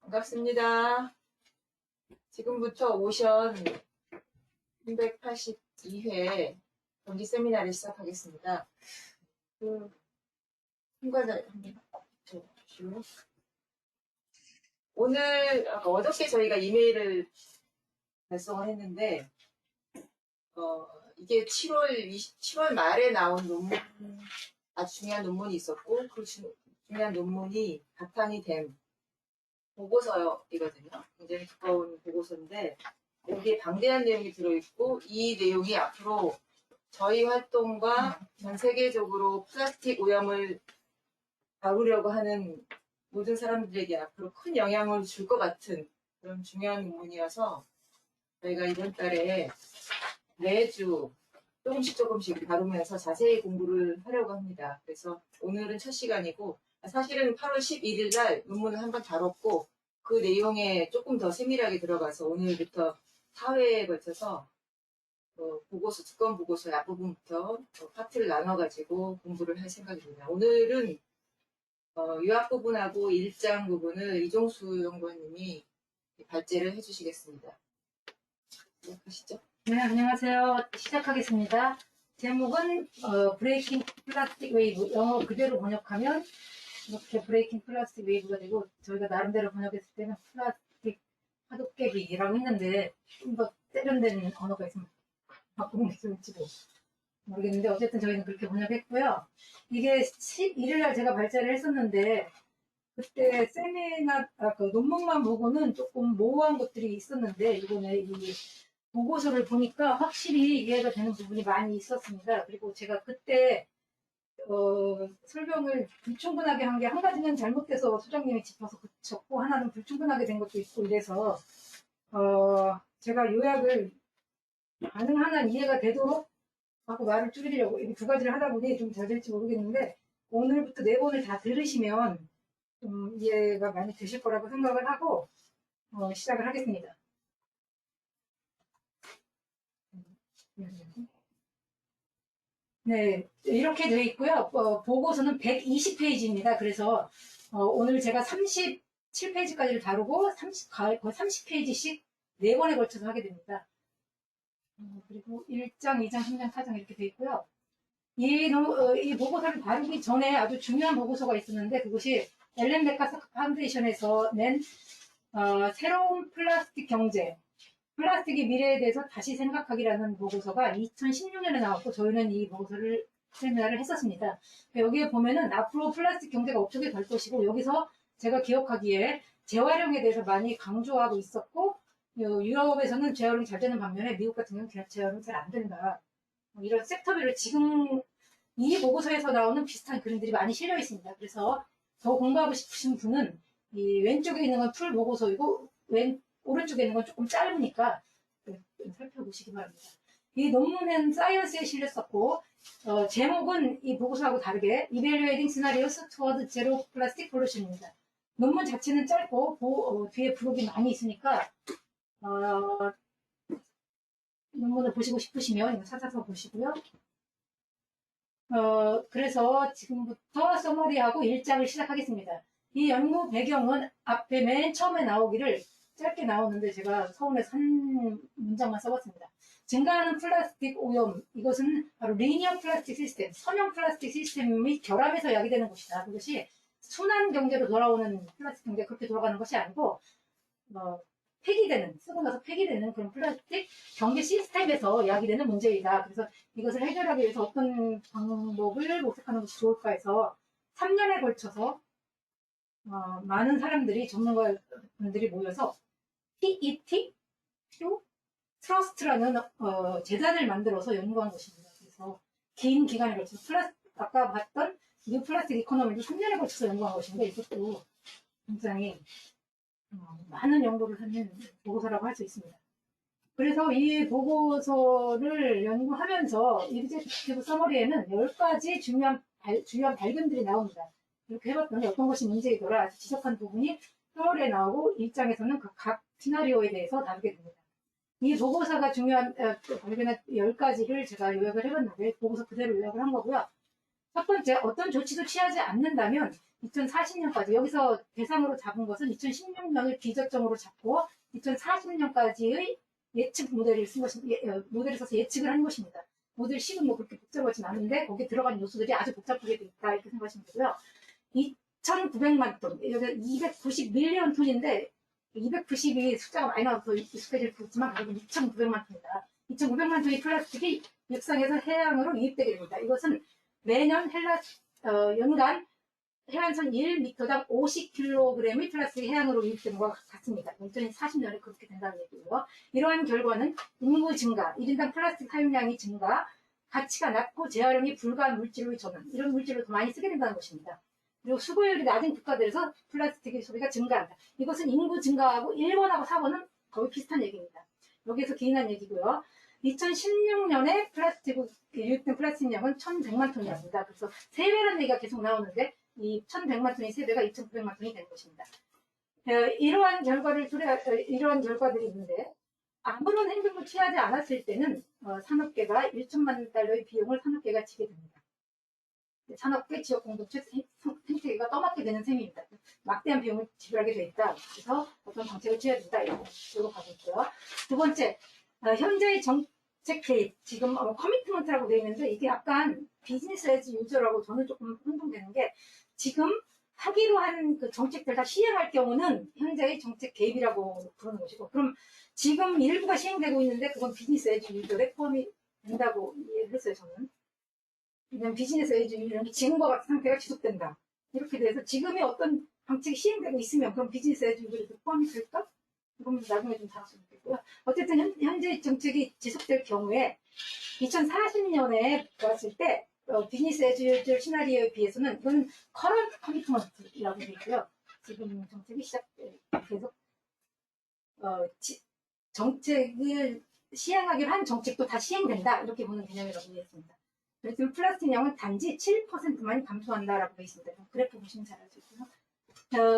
반갑습니다. 지금부터 오션 382회 정기 세미나를 시작하겠습니다. 참가자 한번 주시고 어저께 저희가 이메일을 발송을 했는데 이게 7월 말에 나온 논문, 아주 중요한 논문이 있었고 그 중요한 논문이 바탕이 된 보고서이거든요. 굉장히 두꺼운 보고서인데 여기에 방대한 내용이 들어있고 이 내용이 앞으로 저희 활동과 전 세계적으로 플라스틱 오염을 다루려고 하는 모든 사람들에게 앞으로 큰 영향을 줄 것 같은 그런 중요한 논문이어서 저희가 이번 달에 매주 조금씩 다루면서 자세히 공부를 하려고 합니다. 그래서 오늘은 첫 시간이고 사실은 8월 11일 날 논문을 한번 다뤘고 그 내용에 조금 더 세밀하게 들어가서 오늘부터 4회에 걸쳐서 보고서, 두꺼운 보고서의 앞부분부터 파트를 나눠가지고 공부를 할 생각입니다. 오늘은 요약 부분하고 일장 부분을 이종수 연구원님이 발제를 해주시겠습니다. 시작하시죠. 네, 안녕하세요. 시작하겠습니다. 제목은 브레이킹 플라스틱 웨이브, 영어 그대로 번역하면 이렇게 브레이킹 플라스틱 웨이브가 되고 저희가 나름대로 번역했을 때는 플라스틱 파도깨기라고 했는데 좀 더 세련된 언어가 있으면 바꾸는 게 좋을지도 모르겠는데 어쨌든 저희는 그렇게 번역했고요. 이게 11일 날 제가 발제를 했었는데 그때 세미나 그 논문만 보고는 조금 모호한 것들이 있었는데 이번에 이 보고서를 보니까 확실히 이해가 되는 부분이 많이 있었습니다. 그리고 제가 그때 설명을 불충분하게 한 게 한 가지는 잘못돼서 소장님이 짚어서 그쳤고 하나는 불충분하게 된 것도 있고 이래서 제가 요약을 가능한 한 이해가 되도록 하고 말을 줄이려고 이 두 가지를 하다 보니 좀 잘 될지 모르겠는데 오늘부터 4번을 다 들으시면 좀 이해가 많이 되실 거라고 생각을 하고 시작을 하겠습니다. 네, 이렇게 되어 있고요. 보고서는 120페이지입니다. 그래서 오늘 제가 37페이지까지를 다루고 거의 30페이지씩 4번에 걸쳐서 하게 됩니다. 그리고 1장, 2장, 3장, 4장 이렇게 되어 있고요. 이 보고서를 다루기 전에 아주 중요한 보고서가 있었는데 그것이 엘렌 베카스 파운데이션에서 낸 새로운 플라스틱 경제, 플라스틱의 미래에 대해서 다시 생각하기라는 보고서가 2016년에 나왔고 저희는 이 보고서를 세미나를 했었습니다. 여기에 보면은 앞으로 플라스틱 경제가 어떻게 될 것이고 여기서 제가 기억하기에 재활용에 대해서 많이 강조하고 있었고 유럽에서는 재활용이 잘 되는 반면에 미국 같은 경우는 재활용이 잘 안 된다. 이런 섹터별로 지금 이 보고서에서 나오는 비슷한 그림들이 많이 실려 있습니다. 그래서 더 공부하고 싶으신 분은 이 왼쪽에 있는 건 풀 보고서이고 오른쪽에 있는 건 조금 짧으니까 좀 살펴보시기 바랍니다. 이 논문은 사이언스에 실렸었고 제목은 이 보고서하고 다르게 Evaluating Scenarios Toward Zero Plastic Pollution입니다. 논문 자체는 짧고 뒤에 부록이 많이 있으니까 논문을 보시고 싶으시면 이거 찾아서 보시고요. 그래서 지금부터 서머리하고 1장을 시작하겠습니다. 이 연구 배경은 앞에 맨 처음에 나오기를 짧게 나오는데 제가 서울에서 한 문장만 써봤습니다. 증가하는 플라스틱 오염, 이것은 바로 리니어 플라스틱 시스템, 선형 플라스틱 시스템이 결합해서 야기되는 것이다. 그것이 순환 경제로 돌아오는 플라스틱 경제가 그렇게 돌아가는 것이 아니고 쓰고 나서 폐기되는 그런 플라스틱 경제 시스템에서 야기되는 문제이다. 그래서 이것을 해결하기 위해서 어떤 방법을 모색하는 것이 좋을까 해서 3년에 걸쳐서 많은 사람들이 전문가분들이 모여서 PET 트러스트라는 재단을 만들어서 연구한 것입니다. 그래서 긴 기간에 걸쳐서 아까 봤던 뉴 플라스틱 이코노미도 3년에 걸쳐서 연구한 것인데 이것도 굉장히 많은 연구를 하는 보고서라고 할 수 있습니다. 그래서 이 보고서를 연구하면서 이그제큐티브 서머리에는 10가지 중요한 발견들이 나옵니다. 이렇게 해봤더니 어떤 것이 문제이더라 지적한 부분이 서머리에 나오고 1장에서는 그 각 시나리오에 대해서 다루게 됩니다. 이 보고서가 중요한 발견한 10가지를 제가 요약을 해봤는데 보고서 그대로 요약을 한 거고요. 첫 번째, 어떤 조치도 취하지 않는다면 2040년까지, 여기서 대상으로 잡은 것은 2016년을 기저점으로 잡고 2040년까지의 예측 모델을 쓴 것입니다. 모델을 써서 예측을 한 것입니다. 모델 식은 뭐 그렇게 복잡하진 않은데 거기에 들어간 요소들이 아주 복잡하게 돼 있다 이렇게 생각하시면 되고요. 2,900만 톤, 여기 290밀리언 톤인데 290이 숫자가 많이 나와서 익숙해질 수 있지만 그래도 2,900만 톤이다. 2,900만 톤의 플라스틱이 육상에서 해양으로 유입되게 됩니다. 이것은 매년 연간 해안선 1m당 50kg의 플라스틱이 해양으로 유입되는 것과 같습니다. 2040년에 그렇게 된다는 얘기고요. 이러한 결과는 인구 증가, 1인당 플라스틱 사용량이 증가, 가치가 낮고 재활용이 불가한 물질의 전환, 이런 물질을 더 많이 쓰게 된다는 것입니다. 그리고 수거율이 낮은 국가들에서 플라스틱의 소비가 증가한다. 이것은 인구 증가하고 1번하고 4번은 거의 비슷한 얘기입니다. 여기에서 기인한 얘기고요. 2016년에 유입된 플라스틱량은 1,100만 톤이랍니다. 그래서 3배라는 얘기가 계속 나오는데 이 1,100만 톤이 3배가 2,900만 톤이 되는 것입니다. 이러한 결과들이 있는데 아무런 행동을 취하지 않았을 때는 산업계가 1천만 달러의 비용을 산업계가 지게 됩니다. 산업계, 지역 공동체, 생태계가 떠맡게 되는 셈입니다. 막대한 비용을 지불하게 돼 있다. 그래서 어떤 정책을 취해야 된다. 이런 식으로 가고 있고요. 두 번째, 현재의 정책 개입, 지금 커미트먼트라고 되어 있는데 이게 약간 비즈니스 에즈 유저라고 저는 조금 혼동되는 게 지금 하기로 한 그 정책들 다 시행할 경우는 현재의 정책 개입이라고 부르는 것이고 그럼 지금 일부가 시행되고 있는데 그건 비즈니스 에즈 유저에 포함이 된다고 이해를 했어요, 저는. 왜냐면 비즈니스 에즈 유저는 지금과 같은 상태가 지속된다. 이렇게 돼서 지금의 어떤 정책이 시행되고 있으면 그럼 비즈니스 에즈 유저에도 포함이 될까? 이건 나중에 좀 다뤘으면 좋겠고요. 어쨌든 현재 정책이 지속될 경우에 2040년에 봤을 때 비즈니스 에즈 유저 시나리오에 비해서는 이건 커런트 커미트먼트라고 되어 있고요. 지금 정책이 계속 정책을 시행하기로 한 정책도 다 시행된다 이렇게 보는 개념이라고 되어 있습니다. 그래서 플라스틱 양은 단지 7%만 감소한다라고 되어 있습니다. 그래프 보시면 잘 알 수 있고요.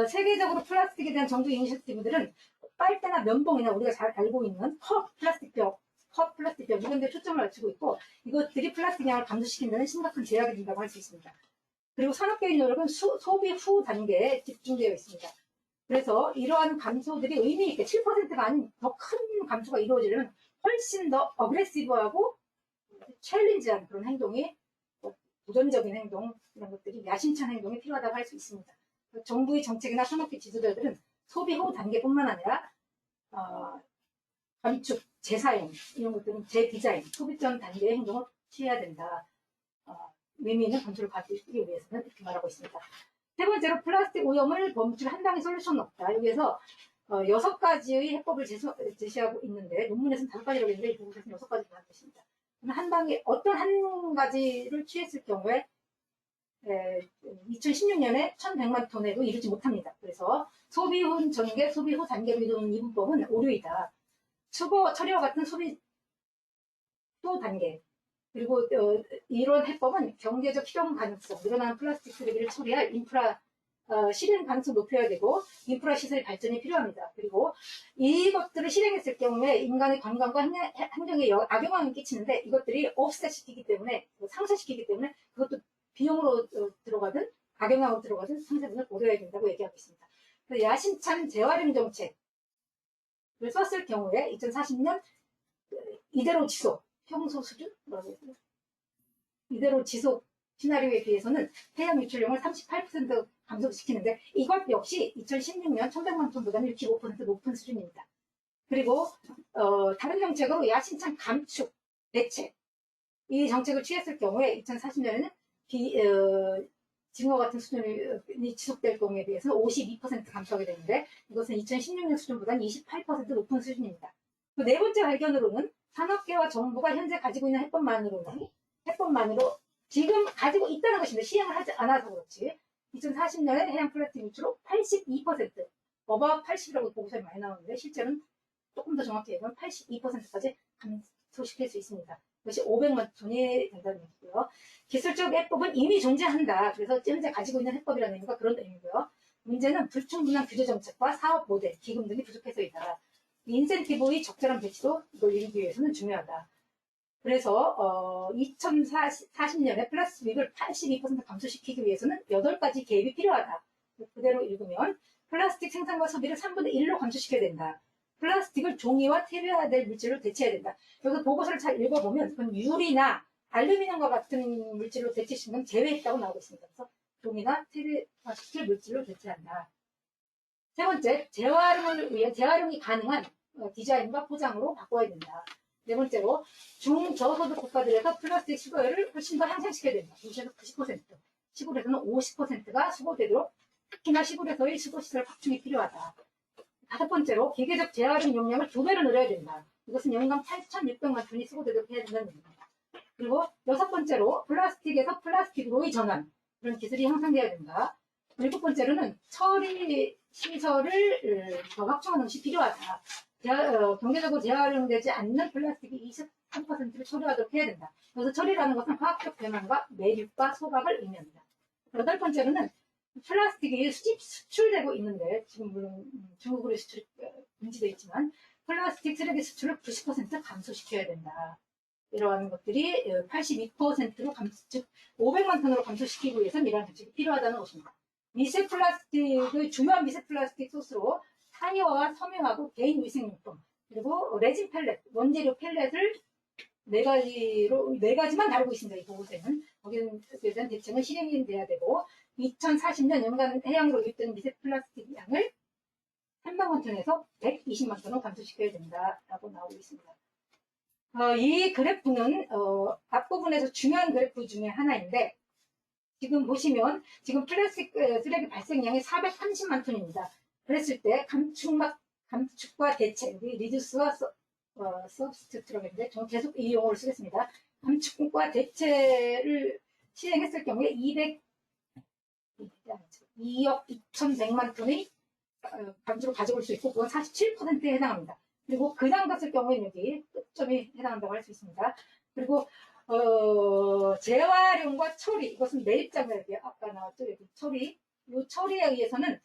세계적으로 플라스틱에 대한 정부 이니셔티브들은 빨대나 면봉이나 우리가 잘 알고 있는 컵 플라스틱병 이런 데 초점을 맞추고 있고 이것들이 플라스틱 양을 감소시키는 데는 심각한 제약이 된다고 할 수 있습니다. 그리고 산업계의 노력은 소비 후 단계에 집중되어 있습니다. 그래서 이러한 감소들이 의미 있게 7%가 아닌 더 큰 감소가 이루어지려면 훨씬 더 어그레시브하고 챌린지한 그런 행동이 도전적인 행동 이런 것들이 야심찬 행동이 필요하다고 할 수 있습니다. 정부의 정책이나 산업계 지도자들은 소비 후 단계뿐만 아니라 건축, 재사용 이런 것들은 재디자인, 소비 전 단계의 행동을 취해야 된다. 의미 있는 건축을 받기 위해서는 이렇게 말하고 있습니다. 세 번째로 플라스틱 오염을 멈출 한 방의 솔루션은 없다. 여기에서 6가지의 해법을 제시하고 있는데 논문에서는 5가지라고 했는데 이 부분에서는 6가지가 나와 있습니다. 한 방에 어떤 한 가지를 취했을 경우에 2016년에 1,100만 톤에도 이르지 못합니다. 그래서 소비 후 전개, 소비 후 단계로 이루는 이 문법은 오류이다. 수거 처리와 같은 소비 또 단계 그리고 이런 해법은 경제적 실현 가능성, 늘어나는 플라스틱 쓰레기를 처리할 인프라 실행 가능성 높여야 되고 인프라 시설의 발전이 필요합니다. 그리고 이것들을 실행했을 경우에 인간의 건강과 환경에 악영향을 끼치는데 이것들이 옵셋시키기 때문에 상쇄시키기 때문에 그것도 비용으로 들어가든 악영향으로 들어가든 상쇄분을 고려해야 된다고 얘기하고 있습니다. 그래서 야심찬 재활용 정책을 썼을 경우에 2040년 이대로 지속 평소 수준? 뭐라고 했어요? 이대로 지속 시나리오에 비해서는 해양 유출량을 38% 감소시키는데 이것 역시 2016년 1,100만 톤보다는 65% 높은 수준입니다. 그리고 다른 정책으로 야심찬 감축 대책 이 정책을 취했을 경우에 2040년에는 지금과 같은 수준이 지속될 경우에 비해서 52% 감소하게 되는데 이것은 2016년 수준보다는 28% 높은 수준입니다. 그 네 번째 발견으로는 산업계와 정부가 현재 가지고 있는 해법만으로 지금 가지고 있다는 것인데 시행을 하지 않아서 그렇지 2040년에 해양 플라스틱 유출로 82% 어바웃 80이라고 보고서에 많이 나오는데 실제로는 조금 더 정확히 얘기하면 82%까지 감소시킬 수 있습니다. 그것이 500만 톤이 된다는 얘기고요. 기술적 해법은 이미 존재한다. 그래서 현재 가지고 있는 해법이라는 의미가 그런 의미고요. 문제는 불충분한 규제 정책과 사업 모델, 기금 등이 부족해서이다. 인센티브의 적절한 배치도 이걸 이루기 위해서는 중요하다. 그래서 2040년에 플라스틱을 82% 감소시키기 위해서는 8가지 계획이 필요하다. 그대로 읽으면 플라스틱 생산과 소비를 3분의 1로 감소시켜야 된다. 플라스틱을 종이와 퇴비화될 물질로 대체해야 된다. 여기서 보고서를 잘 읽어보면 그건 유리나 알루미늄과 같은 물질로 대체시키는 제외했다고 나오고 있습니다. 그래서 종이나 퇴비화시킬 물질로 대체한다. 세 번째, 재활용을 위해 재활용이 가능한 디자인과 포장으로 바꿔야 된다. 네 번째로, 중저소득 국가들에서 플라스틱 수거율을 훨씬 더 향상시켜야 된다. 도시에서 90%, 시골에서는 50%가 수거되도록 특히나 시골에서의 수거시설 확충이 필요하다. 다섯 번째로, 기계적 재활용 용량을 2배로 늘려야 된다. 이것은 연간 8,600만 톤이 수거되도록 해야 된다는 얘기입니다. 그리고 여섯 번째로, 플라스틱에서 플라스틱으로의 전환, 그런 기술이 향상돼야 된다. 일곱 번째로는 처리 시설을 더 확충하는 것이 필요하다. 경제적으로 재활용되지 않는 플라스틱이 23%를 처리하도록 해야 된다. 그래서 처리라는 것은 화학적 변환과 매립과 소각을 의미합니다. 여덟 번째로는 플라스틱이 수출되고 있는데 지금 물론 중국으로 수출 금지되어 있지만 플라스틱 쓰레기 수출을 90% 감소시켜야 된다. 이러한 것들이 82%로 즉 500만 톤으로 감소시키기 위해서는 이러한 정책이 필요하다는 것입니다. 미세 플라스틱의 중요한 미세 플라스틱 소스로 타이어와 섬유하고 개인 위생용품 그리고 레진 펠렛, 원재료 펠렛을 네 가지만 다루고 있습니다. 이 보고서에는 거기에 대한 대책은 실행이 돼야 되고 2040년 연간 해양으로 유입되는 미세 플라스틱 양을 3만 톤에서 120만 톤으로 감소시켜야 된다라고 나오고 있습니다. 이 그래프는 앞부분에서 중요한 그래프 중에 하나인데 지금 보시면 지금 플라스틱 쓰레기 발생량이 430만 톤입니다. 그랬을 때 감축과 대체, 리듀스와 서브스티튜트라고 했는데 저는 계속 이 용어를 쓰겠습니다. 감축과 대체를 실행했을 경우에 2억 2,100만 톤의 감축을 가져올 수 있고 그건 47%에 해당합니다. 그리고 그냥 갔을 경우에는 여기 끝점이 해당한다고 할 수 있습니다. 그리고 재활용과 처리, 이것은 매립장이라고 아까 나왔죠. 여기 처리. 이 처리에 의해서는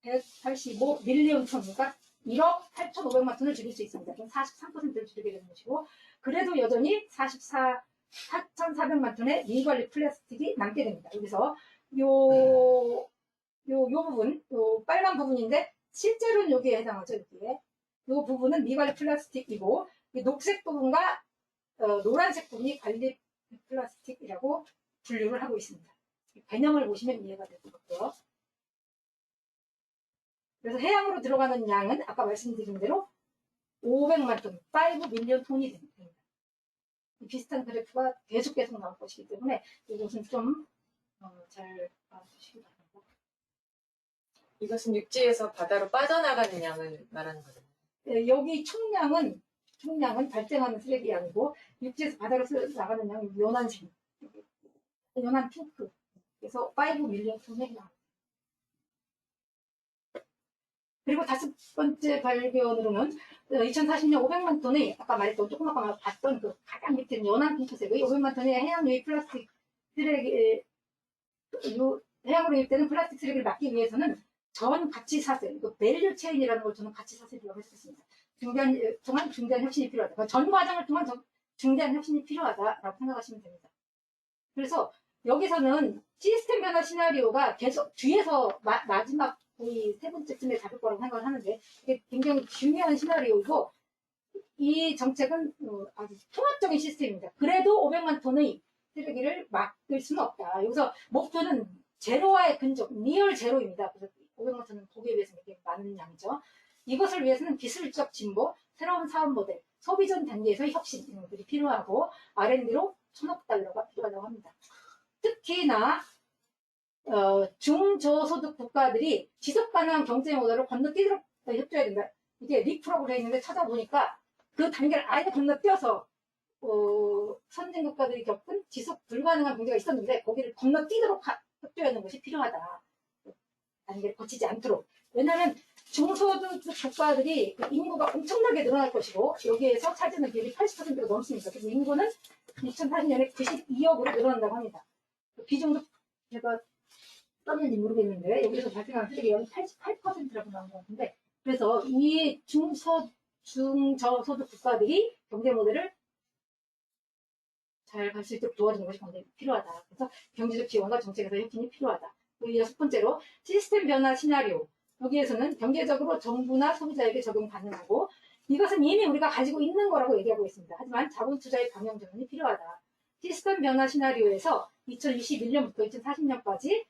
185 밀리언 톤, 그러니까 1억 8,500만 톤을 줄일 수 있습니다. 그럼 43%를 줄이게 되는 것이고, 그래도 여전히 4,400만 톤의 미관리 플라스틱이 남게 됩니다. 여기서 요 부분, 요 빨간 부분인데, 실제로는 여기에 해당하죠, 여기에. 요 부분은 미관리 플라스틱이고, 이 녹색 부분과 노란색 부분이 관리 플라스틱이라고 분류를 하고 있습니다. 개념을 보시면 이해가 될 것 같고요. 그래서 해양으로 들어가는 양은 아까 말씀드린 대로 500만 톤, 5 밀리언 톤이 됩니다. 비슷한 그래프가 계속 나올 것이기 때문에 이것은 좀 잘 봐주시기 바랍니다. 이것은 육지에서 바다로 빠져나가는 양을 말하는 거죠. 네, 여기 총량은 발생하는 쓰레기 양이고 육지에서 바다로 나가는 양이 연한색, 연한 핑크. 그래서 5 밀리언 톤에 해당합니다. 그리고 다섯 번째 발견으로는 2040년 500만 톤의 아까 말했던 조금 아까 봤던 그 가장 밑에 연한 핑크색의 500만 톤의 해양 유입 플라스틱 쓰레기 해양으로 유입되는 플라스틱 쓰레기를 막기 위해서는 전 가치 사슬, 밸류 체인이라는 걸 저는 가치 사슬이라고 했었습니다. 중대한 혁신이 필요하다. 그러니까 전 과정을 통한 중대한 혁신이 필요하다라고 생각하시면 됩니다. 그래서 여기서는 시스템 변화 시나리오가 계속 뒤에서 마지막 거의 세 번째쯤에 잡을 거라고 생각을 하는데 이게 굉장히 중요한 시나리오이고 이 정책은 아주 통합적인 시스템입니다. 그래도 500만 톤의 쓰레기를 막을 수는 없다. 여기서 목표는 제로와의 근접, 니얼 제로입니다. 그래서 500만 톤은 보기에 비해서 이렇게 많은 양이죠. 이것을 위해서는 기술적 진보, 새로운 사업 모델, 소비전 단계에서의 혁신들이 필요하고 R&D로 1,000억 달러가 필요하다고 합니다. 특히나 중저소득 국가들이 지속가능한 경제 모델을 건너뛰도록 협조해야 된다. 이게 리프라고 되어 있는데 찾아보니까 그 단계를 아예 건너뛰어서 선진 국가들이 겪은 지속 불가능한 문제가 있었는데 거기를 건너뛰도록 협조하는 것이 필요하다. 단계를 거치지 않도록. 왜냐하면 중소득 국가들이 인구가 엄청나게 늘어날 것이고 여기에서 차지하는 비율이 80%가 넘습니다. 그래서 인구는 2040년에 92억으로 늘어난다고 합니다. 비중도 제가 썼는지 모르겠는데 여기서 발생하는 쓰레기 양이 88%라고 나온 것 같은데 그래서 이 중저소득 국가들이 경제 모델을 잘 갈 수 있도록 도와주는 것이 굉장히 필요하다. 그래서 경제적 지원과 정책에서 협진이 필요하다. 그리고 여섯 번째로 시스템 변화 시나리오. 여기에서는 경제적으로 정부나 소비자에게 적용 가능하고 이것은 이미 우리가 가지고 있는 거라고 얘기하고 있습니다. 하지만 자본 투자의 방향 전환이 필요하다. 시스템 변화 시나리오에서 2021년부터 2040년까지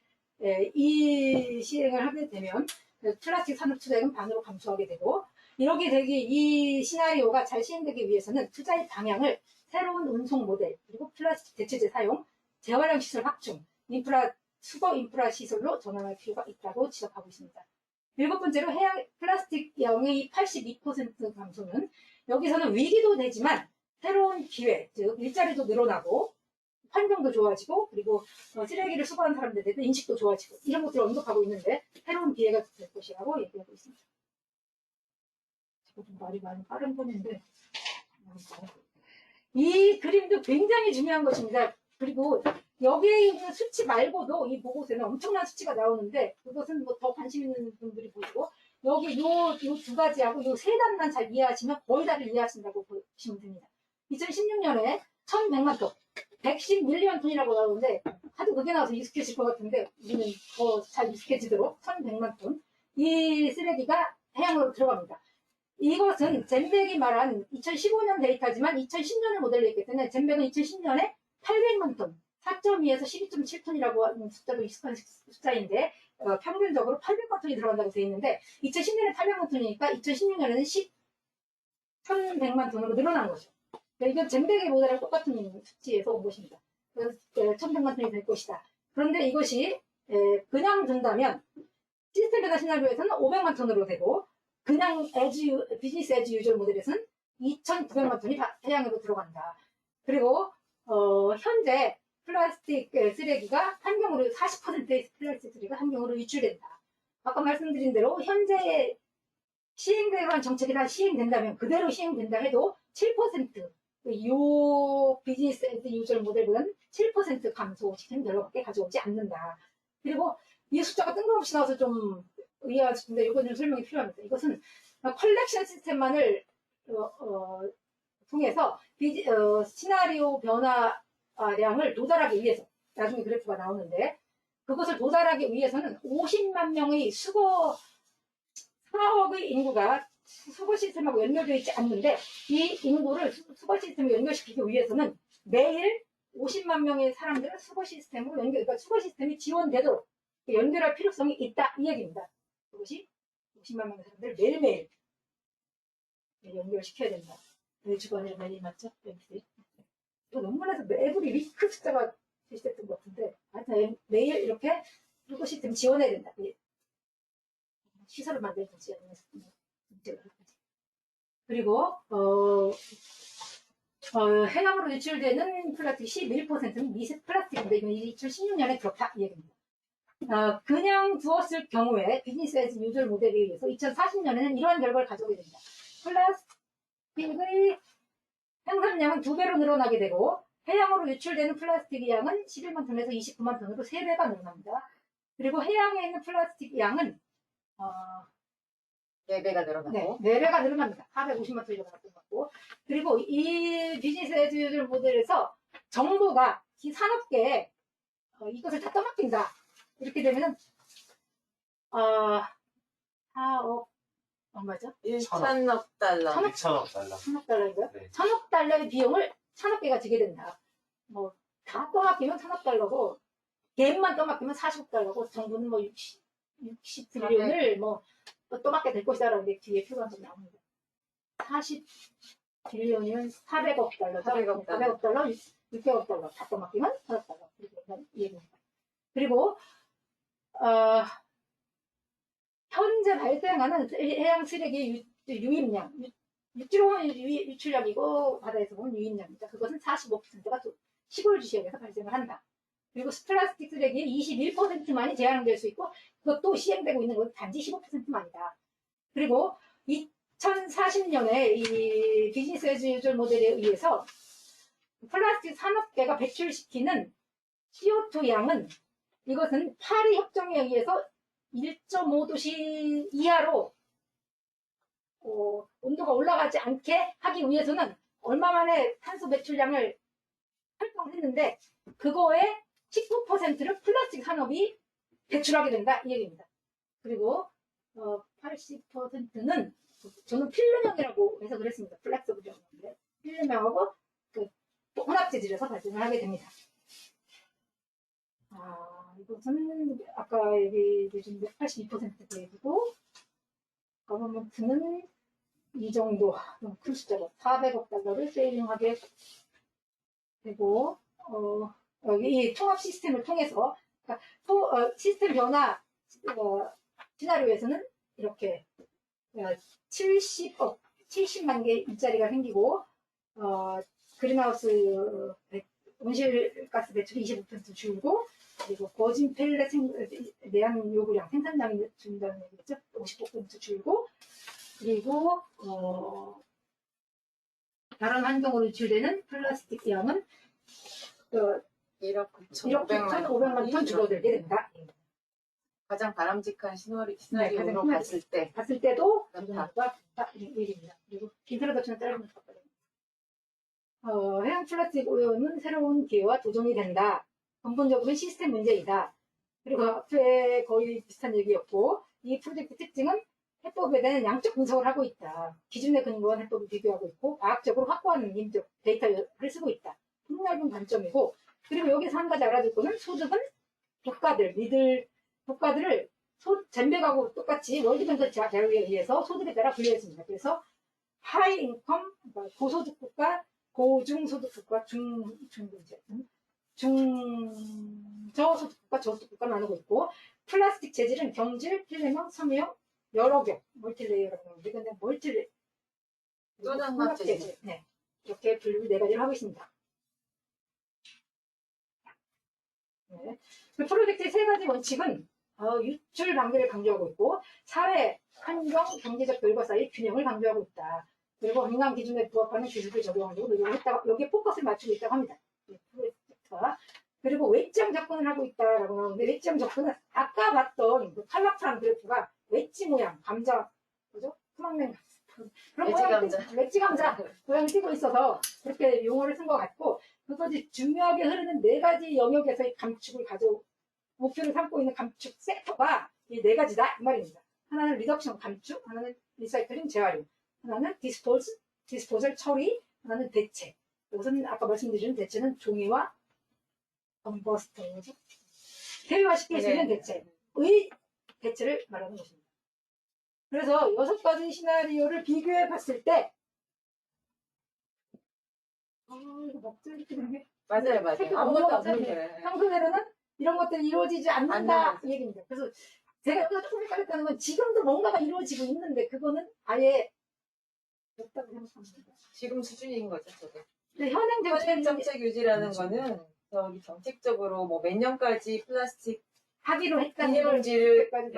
이 시행을 하게 되면 플라스틱 산업 투자액은 반으로 감소하게 되고 이렇게 되기 이 시나리오가 잘 시행되기 위해서는 투자의 방향을 새로운 운송 모델 그리고 플라스틱 대체재 사용, 재활용 시설 확충, 수거 인프라 시설로 전환할 필요가 있다고 지적하고 있습니다. 일곱 번째로 해양 플라스틱 양의 82% 감소는 여기서는 위기도 되지만 새로운 기회, 즉 일자리도 늘어나고 환경도 좋아지고 그리고 쓰레기를 수거하는 사람들에 대한 인식도 좋아지고 이런 것들을 언급하고 있는데 새로운 기회가 될 것이라고 얘기하고 있습니다. 제가 좀 말이 많이 빠른 편인데 이 그림도 굉장히 중요한 것입니다. 그리고 여기에 있는 수치 말고도 이 보고서에는 엄청난 수치가 나오는데 그것은 뭐 더 관심 있는 분들이 보시고 여기 요 두 가지하고 요 세 단만 잘 이해하시면 거의 다를 이해하신다고 보시면 됩니다. 2016년에 1100만 톤, 110밀리언 톤이라고 나오는데 하도 그게 나와서 익숙해질 것 같은데 우리는 더 잘 익숙해지도록 1100만 톤 이 쓰레기가 해양으로 들어갑니다. 이것은 젠백이 말한 2015년 데이터지만 2010년을 모델로 했기 때문에 젠백은 2010년에 800만 톤, 4.2에서 12.7톤이라고 하는 숫자도 익숙한 숫자인데 평균적으로 800만 톤이 들어간다고 되어 있는데 2010년에 800만 톤이니까 2016년에는 1100만 톤으로 늘어난 거죠. 이건 젠백의 모델랑 똑같은 수치에서 온 것입니다. 그래서 1100만 톤이 될 것이다. 그런데 이것이 그냥 둔다면 시스템 변화 시나리오에서는 500만 톤으로 되고 그냥 비즈니스 에즈 유저 모델에서는 2,900만 톤이 해양으로 들어간다. 그리고 현재 플라스틱 쓰레기가 환경으로 40%의 플라스틱 쓰레기가 환경으로 유출된다. 아까 말씀드린 대로 현재 시행되는 정책이 다 시행된다면 그대로 시행된다 해도 7%, 요 비즈니스 에즈 유저 모델보다는 7% 감소시키는 별로밖에 가져오지 않는다. 그리고 이 숫자가 뜬금없이 나와서 좀 이해할 수 있는데 이건 좀 설명이 필요합니다. 이것은 컬렉션 시스템만을 통해서 시나리오 변화량을 도달하기 위해서 나중에 그래프가 나오는데 그것을 도달하기 위해서는 50만 명의 수거 4억의 인구가 수거 시스템하고 연결되어 있지 않는데 이 인구를 수거 시스템에 연결시키기 위해서는 매일 50만 명의 사람들을 수거 시스템으로 그러니까 수거 시스템이 지원되도록 연결할 필요성이 있다 이 얘기입니다. 그것이 50만 명의 사람들을 매일매일 연결시켜야 된다. 주거니 매일 맞죠? 이거 논문에서 에브리 위크 숫자가 제시됐던 것 같은데 하여튼 매일 이렇게 수거 시스템 지원해야 된다. 시설을 만들든지 아니면 그리고 해양으로 유출되는 플라스틱 11%는 미세 플라스틱인데 이건 2016년에 그렇다 이 얘기입니다. 그냥 두었을 경우에 비즈니스 에즈 유저 모델에 의해서 2040년에는 이러한 결과를 가져오게 됩니다. 플라스틱의 생산량은 2배로 늘어나게 되고 해양으로 유출되는 플라스틱 양은 11만 톤에서 29만 톤으로 3배가 늘어납니다. 그리고 해양에 있는 플라스틱 양은 4배가 늘어나고 네, 4배가 늘어납니다. 450만 톤이 늘어났던 것 같고 그리고 이 비즈니스 에즈 유저 모델에서 정부가 이 산업계에 이것을 다 떠맡긴다. 이렇게 되면은 4억 얼마죠? 1,000억 달러. 2천억 달러. 1,000억 달러인가요? 네. 1,000억 달러의 비용을 산업계가 지게 된다. 뭐 다 떠맡기면 1,000억 달러고 개인만 떠맡기면 40억 달러고 정부는 뭐 60트리온을 뭐 떠맡게 될 것이다라는 게 뒤에 표가 좀 나옵니다. 40트리온이면 400억 달러, 400억 달러, 600억 달러 다 떠맡기면 1,000억 달러 이렇게 얘기입니다. 그리고 현재 발생하는 해양 쓰레기 유입량, 육지로 보면 유출량이고 바다에서 보면 유입량입니다. 그것은 45%가 시골 지역에서 발생을 한다. 그리고 플라스틱 쓰레기의 21%만이 재활용될 수 있고 그것도 시행되고 있는 것은 단지 15%만이다. 그리고 2040년에 이 비즈니스 에즈 유저 모델에 의해서 플라스틱 산업계가 배출시키는 CO2 양은 이것은 파리 협정에 의해서 1.5도씨 이하로 온도가 올라가지 않게 하기 위해서는 얼마만의 탄소 배출량을 설정했는데 그거의 19%를 플라스틱 산업이 배출하게 된다 이 얘기입니다. 그리고 80%는 저는 필름형이라고 해서 그랬습니다. 플렉서블형인데 필름형하고 그 혼합 재질에서 발생을 하게 됩니다. 이것은 아까 얘기해준 82% 되고 거버먼트는 이 정도 큰 숫자로 400억 달러를 세이빙하게 되고 여기 이 통합 시스템을 통해서 그러니까 시스템 변화 시나리오에서는 이렇게 70만 개 일자리가 생기고 그린하우스 온실가스 배출이 25% 줄고 그리고 거진 펠렛 내한 요구량 생산량이 준다는 얘기죠. 55% 줄고 그리고 다른 환경으로 유출되는 플라스틱 양은 1억 9,500만 톤 줄어들게 된다. 가장 바람직한 네, 시나리오로 가장 봤을 때도 그렇다. 줄어들다 이 얘기입니다. 그리고 인트로덕션을 따르면 좋거든요. 해양 플라스틱 오염은 새로운 기회와 도전이 된다. 근본적으로는 시스템 문제이다. 그리고 앞에 거의 비슷한 얘기였고 이 프로젝트 특징은 해법에 대한 양적 분석을 하고 있다. 기준에 근거한 해법을 비교하고 있고 과학적으로 확보한 임적 데이터를 쓰고 있다. 폭넓은 관점이고 그리고 여기서 한 가지 알아둘 거는 소득은 국가들을 젠백하고 똑같이 월드뱅크 자료에 의해서 소득에 따라 분류했습니다. 그래서 하이 인컴, 고소득 국가, 고중소득 국가, 중저소득 국가, 저소득 국가 나누고 있고 플라스틱 재질은 경질, 필름형, 섬유형, 여러 개, 멀티레이어라고 하는데 근데 혼합 재질. 네. 이렇게 분류 4가지를 하고 있습니다. 네. 그 프로젝트의 3가지 원칙은 유출 방지를 강조하고 있고 사회, 환경, 경제적 결과 사이 균형을 강조하고 있다. 그리고 건강 기준에 부합하는 기술을 적용하려고 노력을 했다고 여기에 포커스를 맞추고 있다고 합니다. 네, 프로젝트가. 그리고 외점 접근을 하고 있다라고 나오는데 외점 접근은 아까 봤던 그 칼라프란 그래프가 웨지 모양 감자 그죠? 프랑맨 그런 웨지 감자 모양을 띄고 있어서 그렇게 용어를 쓴 것 같고 그것이 중요하게 흐르는 4가지 영역에서의 감축을 목표를 삼고 있는 감축 섹터가 이 4가지다 이 말입니다. 하나는 리덕션 감축, 하나는 리사이클링 재활용, 하나는 디스포절 처리, 하나는 대체. 이것은 아까 말씀드린 대체는 종이와 컨버스터죠. 대외화시킬 수 있는 대체의 대체를 말하는 것입니다. 그래서 6가지 시나리오를 비교해 봤을 때 이거 먹자 이렇게 되는 게 맞아요. 아무것도 없는 거예요. 평소대로는 이런 것들이 이루어지지 않는다 이 얘기입니다. 그래서 제가 여기서 조금 헷갈렸다는 건 지금도 뭔가가 이루어지고 있는데 그거는 아예 없다고 생각합니다. 지금 수준인 거죠, 저게. 현행 정책 유지라는 거는 저기 정책적으로 뭐 몇 년까지 플라스틱 하기로 했다는 비닐봉지를 걸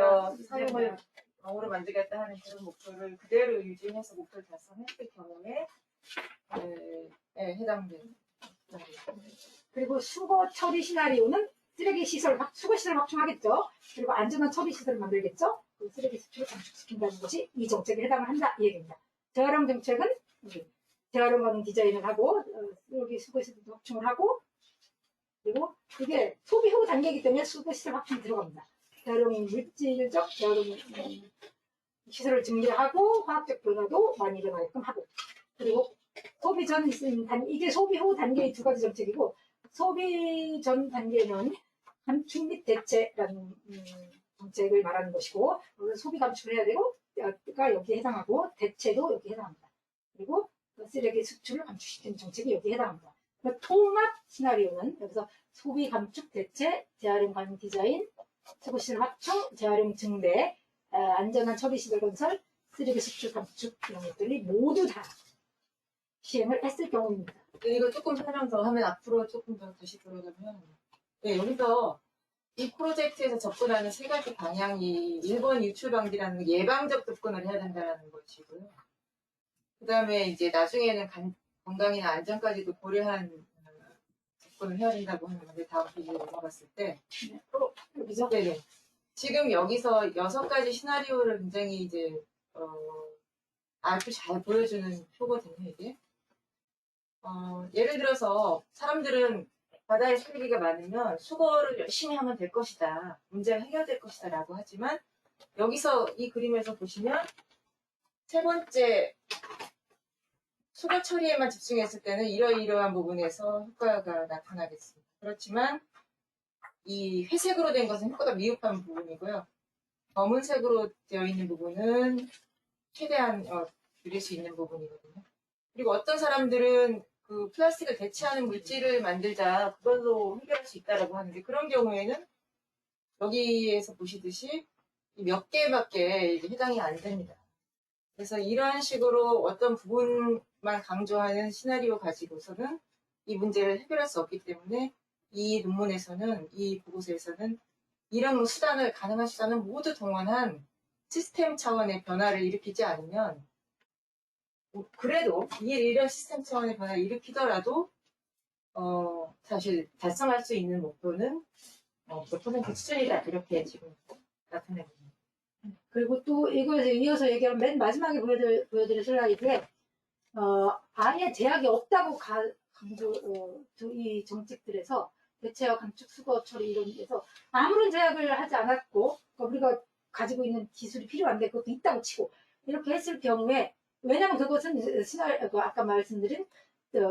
사용을 방으로 만들겠다 하는 그런 목표를 그대로 유지해서 목표를 달성했을 경우에 해당되는. 그리고 수거 처리 시나리오는 수거 시설 확충하겠죠. 그리고 안전한 처리 시설을 만들겠죠. 그 쓰레기 수출을 감축시킨다는 것이 이 정책에 해당을 한다 이 얘기입니다. 재활용 정책은 재활용하는 디자인을 하고 쓰레기 수거 시설도 확충을 하고 그리고 이게 소비 후 단계이기 때문에 수거 시설 확충이 들어갑니다. 재활용 물질적 재활용 시설을 증대하고 화학적 변화도 많이 일어나게끔 하고 그리고 소비 전 이게 소비 후 단계의 2가지 정책이고 소비 전 단계는 감축 및 대체라는 정책을 말하는 것이고 소비 감축을 해야 되고 여기에 해당하고 대체도 여기에 해당합니다. 그리고 쓰레기 수출을 감축시키는 정책이 여기에 해당합니다. 통합 시나리오는 여기서 소비 감축 대체, 재활용 가능 디자인, 수거시설 확충, 재활용 증대, 안전한 처리 시설 건설, 쓰레기 수출 감축 이런 것들이 모두 다 시행을 했을 경우입니다. 이거 조금 설명 더 하면 앞으로 조금 더 다시 돌아가면 여기서 이 프로젝트에서 접근하는 3가지 방향이 1번 유출 방지라는 예방적 접근을 해야 된다는 것이고요. 그 다음에 이제 나중에는 건강이나 안전까지도 고려한 접근을 해야 된다고 하는 건데 다음 페이지로 넘어갔을 때 여기죠? 네네. 지금 여기서 6가지 시나리오를 굉장히 이제 아주 잘 보여주는 표거든요, 이게. 예를 들어서 사람들은 바다에 쓰레기가 많으면 수거를 열심히 하면 될 것이다. 문제가 해결될 것이다 라고 하지만 여기서 이 그림에서 보시면 세 번째 수거 처리에만 집중했을 때는 이러이러한 부분에서 효과가 나타나겠습니다. 그렇지만 이 회색으로 된 것은 효과가 미흡한 부분이고요. 검은색으로 되어 있는 부분은 최대한 줄일 수 있는 부분이거든요. 그리고 어떤 사람들은 그 플라스틱을 대체하는 물질을 만들자 그걸로 해결할 수 있다라고 하는데 그런 경우에는 여기에서 보시듯이 몇 개밖에 해당이 안 됩니다. 그래서 이런 식으로 어떤 부분만 강조하는 시나리오 가지고서는 이 문제를 해결할 수 없기 때문에 이 논문에서는 이 보고서에서는 이런 수단을 가능한 수단을 모두 동원한 시스템 차원의 변화를 일으키지 않으면 그래도 이런 시스템 차원의 변화를 일으키더라도 사실 달성할 수 있는 목표는 몇 퍼센트 수준이다 이렇게 지금 나타내고 있습니다. 그리고 또 이거에서 이어서 얘기하면 맨 마지막에 보여드릴 슬라이드에 아예 제약이 없다고 강조 이 정책들에서 대체와 감축 수거 처리 이런 데서 아무런 제약을 하지 않았고 우리가 가지고 있는 기술이 필요한데 그것도 있다고 치고 이렇게 했을 경우에 왜냐하면 그것은 아까 말씀드린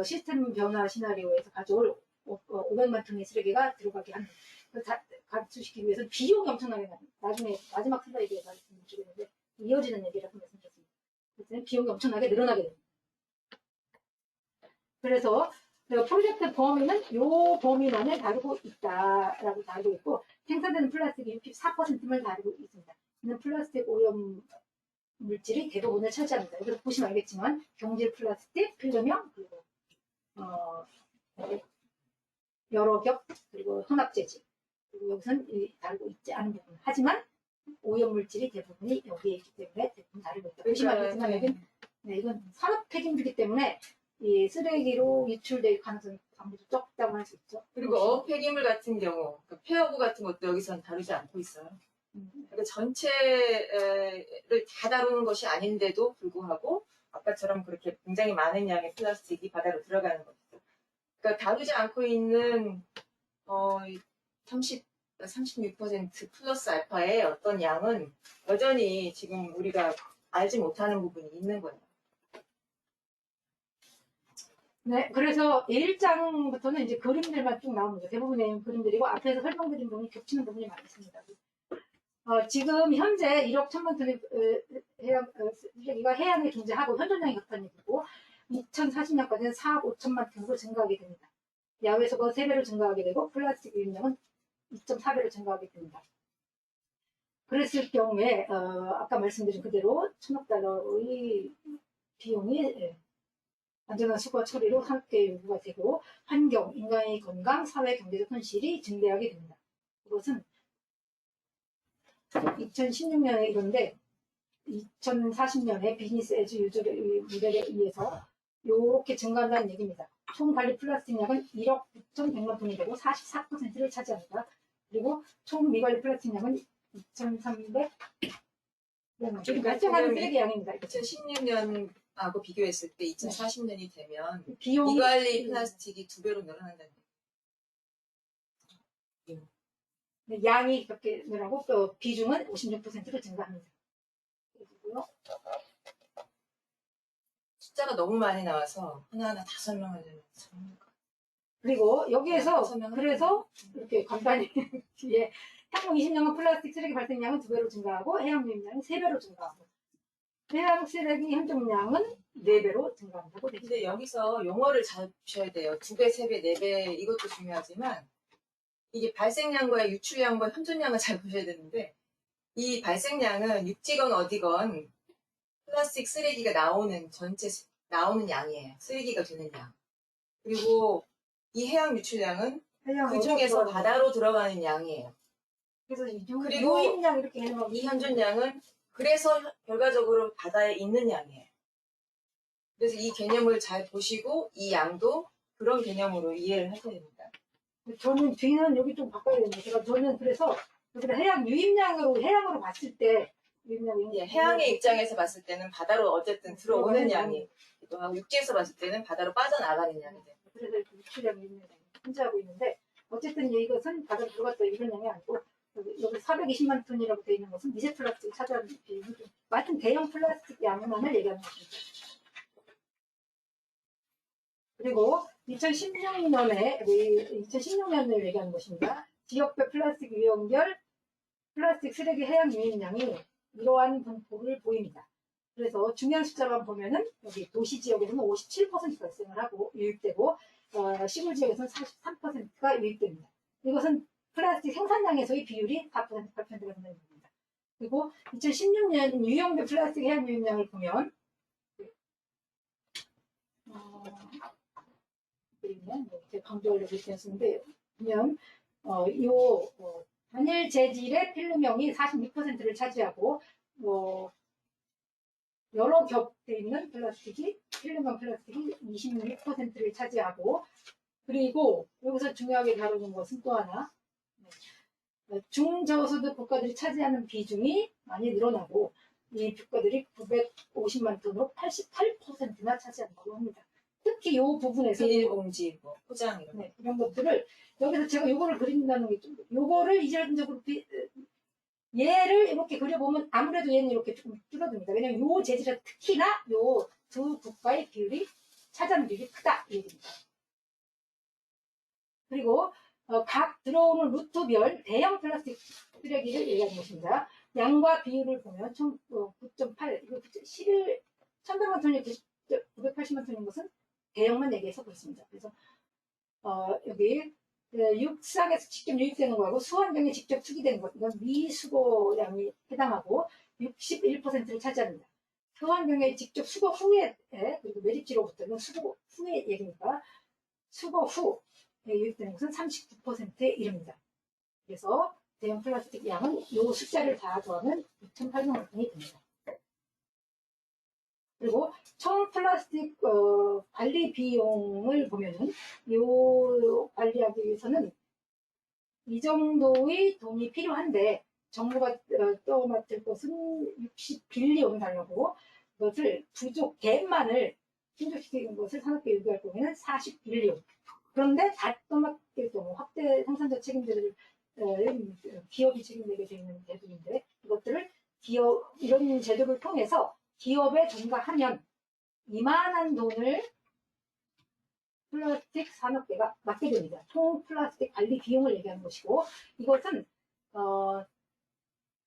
시스템 변화 시나리오에서 가져올 500만 톤의 쓰레기가 들어가게 하는 감축시키기 위해서 비용이 엄청나게 나요. 나중에 마지막 슬라이드에 말씀드리는데 이어지는 얘기라고 말씀드렸습니다. 그래서 비용이 엄청나게 늘어나게 됩니다. 그래서 프로젝트 범위는 이 범위만을 다루고 있다라고 다루고 있고 생산되는 플라스틱이 64%를 다루고 있습니다. 이는 플라스틱 오염 물질이 대부분을 차지합니다. 여기서 보시면 알겠지만 경질 플라스틱, 필름형, 그리고 여러 겹, 그리고 혼합 재질 그리고 여기서는 다루고 있지 않은 부분. 하지만 오염 물질이 대부분이 여기에 있기 때문에 대부분 다루고 있다. 보시면 알겠지만 여기는 이건 산업 폐기물이기 때문에 이 쓰레기로 유출될 가능성이 아무래도 적다고 할 수 있죠. 그리고 어폐기물 같은 경우, 폐허구 같은 것도 여기서는 다루지 않고 있어요. 그러니까 전체를 다 다루는 것이 아닌데도 불구하고 아까처럼 그렇게 굉장히 많은 양의 플라스틱이 바다로 들어가는 것이죠. 그러니까 다루지 않고 있는 36% 플러스 알파의 어떤 양은 여전히 지금 우리가 알지 못하는 부분이 있는 거예요. 네, 그래서 1장부터는 이제 그림들만 쭉 나옵니다. 대부분의 그림들이고 앞에서 설명드린 부분이 겹치는 부분이 많이 있습니다. 지금 현재 1억 1천만 톤의 쓰레기가 해양에 존재하고 현존량이 그렇다는 얘기고 2040년까지는 4억 5천만 톤으로 증가하게 됩니다. 야외 수거 3배로 증가하게 되고 플라스틱 유입량은 2.4배로 증가하게 됩니다. 그랬을 경우에 아까 말씀드린 그대로 1,000억 달러의 비용이 안전한 수거 처리로 함께 요구가 되고 환경, 인간의 건강, 사회, 경제적 손실이 증대하게 됩니다. 그것은 2016년에 이건데 2040년에 비즈니스 에즈 유저의 모델에 의해서 이렇게 증가한다는 얘기입니다. 총 관리 플라스틱 양은 1억 9,100만 톤이 되고 44%를 차지합니다. 그리고 총 미관리 플라스틱 양은 2,300 발생하는 쓰레기 양입니다. 2016년하고 비교했을 때 2040년이 되면 비용이 미관리 플라스틱이 2배로 늘어난다는 얘기예요. 양이 그렇게 늘어나고 또 비중은 56%로 증가합니다. 그리고요. 숫자가 너무 많이 나와서 하나하나 다 설명하려면 그리고 여기에서 그래서 이렇게 간단히 뒤에 향후 20년간 플라스틱 쓰레기 발생량은 2배로 증가하고 해양 유입량은 3배로 증가하고 해양 쓰레기 현존량은 4배로 증가한다고 되죠. 근데 여기서 용어를 잘 보셔야 돼요. 2배, 3배, 4배 이것도 중요하지만 이게 발생량과 유출량과 현존량을 잘 보셔야 되는데 이 발생량은 육지건 어디건 플라스틱 쓰레기가 나오는 전체 나오는 양이에요. 쓰레기가 되는 양. 그리고 이 해양 유출량은 그 중에서 바다로 들어가는 양이에요. 그래서 그리고 유입량 이렇게 해놓으면 이 현존량은 그래서 결과적으로 바다에 있는 양이에요. 그래서 이 개념을 잘 보시고 이 양도 그런 개념으로 이해를 하셔야 됩니다. 저는 뒤는 여기 좀 바꿔야 됩니다. 저는 그래서 여기다 해양 유입량으로 해양으로 봤을 때 유입량이 예, 해양의 입장에서 봤을 때는 바다로 어쨌든 들어오는 양이 또 하고 육지에서 봤을 때는 바다로 빠져나가는 양이 돼요. 그래서 이렇게 유출량 유입량이 존재하고 있는데 어쨌든 이것은 바다로 들어갔다 이런 양이 아니고 여기 420만 톤이라고 되어 있는 것은 미세 플라스틱 차지하는 비율이 같은 대형 플라스틱 양만을 얘기하는 것입니다. 그리고 2016년을 얘기하는 것입니다. 지역별 플라스틱 유형별 플라스틱 쓰레기 해양 유입량이 이러한 분포를 보입니다. 그래서 중요한 숫자만 보면은 여기 도시 지역에서는 57% 발생을 하고 유입되고 시골 지역에서는 43%가 유입됩니다. 이것은 플라스틱 생산량에서의 비율이 4%, 8%가 된다는 겁니다. 그리고 2016년 유형별 플라스틱 해양 유입량을 보면 제가 강조하려고 했는데 보면 단일 재질의 필름형이 46%를 차지하고 여러 겹되어 있는 플라스틱이 필름형 플라스틱이 26%를 차지하고 그리고 여기서 중요하게 다루는 것은 또 하나 중저소득 국가들이 차지하는 비중이 많이 늘어나고 이 국가들이 950만 톤으로 88%나 차지한다고 합니다. 특히 이 부분에서 비닐봉지, 뭐 포장 이런 것들을 여기서 제가 요거를 그린다는 게 좀 요거를 이질적으로 얘를 이렇게 그려보면 아무래도 얘는 이렇게 조금 줄어듭니다. 왜냐면 요 재질은 특히나 요 두 국가의 비율이 차지하는 비율이 크다 이 얘기입니다. 그리고 각 들어오는 루트별 대형 플라스틱 쓰레기를 얘기하는 것입니다. 양과 비율을 보면 총 9.8, 이거 1100만 톤이 980만 톤인 것은 대형만 얘기해서 그렇습니다. 그래서 여기 육상에서 직접 유입되는 거하고 수환경에 직접 투기되는 것, 이건 미수거량이 해당하고 61%를 차지합니다. 수환경에 직접 수거 후에 그리고 매립지로부터는 수거 후의 얘기니까 수거 후에 유입되는 것은 39%에 이릅니다. 그래서 대형 플라스틱 양은 이 숫자를 다 더하면 6,800만 톤이 됩니다. 그리고 총 플라스틱 관리 비용을 보면은 이 관리하기 위해서는 이 정도의 돈이 필요한데 정부가 떠맡을 것은 60빌리언 달러고 그것을 부족 갭만을 충족시키는 것을 산업부에 요구할 경우에는 40빌리언. 그런데 다 떠맡길 경우 확대 생산자 책임제를 기업이 책임내게 되어 있는 제도인데 이것들을 이런 제도를 통해서 기업에 전가하면 이만한 돈을 플라스틱 산업계가 맡게 됩니다. 총 플라스틱 관리 비용을 얘기하는 것이고 이것은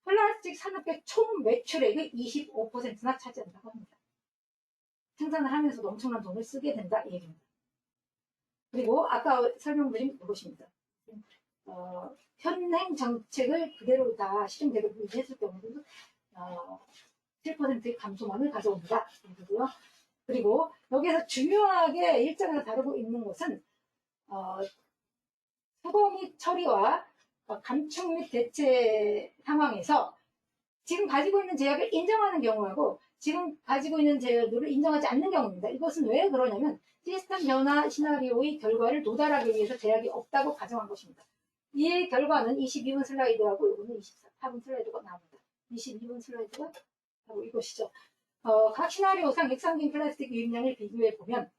플라스틱 산업계 총 매출액의 25%나 차지한다고 합니다. 생산을 하면서도 엄청난 돈을 쓰게 된다 이 얘기입니다. 그리고 아까 설명드린 이것입니다. 현행 정책을 그대로 다 실행되고 유지했을 경우에는 7%의 감소만을 가져옵니다. 그리고 여기에서 중요하게 일장에서 다루고 있는 것은 수거 및 처리와 감축 및 대체 상황에서 지금 가지고 있는 제약을 인정하는 경우하고 지금 가지고 있는 제약들을 인정하지 않는 경우입니다. 이것은 왜 그러냐면 시스템 변화 시나리오의 결과를 도달하기 위해서 제약이 없다고 가정한 것입니다. 이 결과는 22번 슬라이드하고 이거는 24번 슬라이드가 나옵니다. 22번 슬라이드가 바로 이것이죠. 각 시나리오상 액상진 플라스틱 유입량을 비교해보면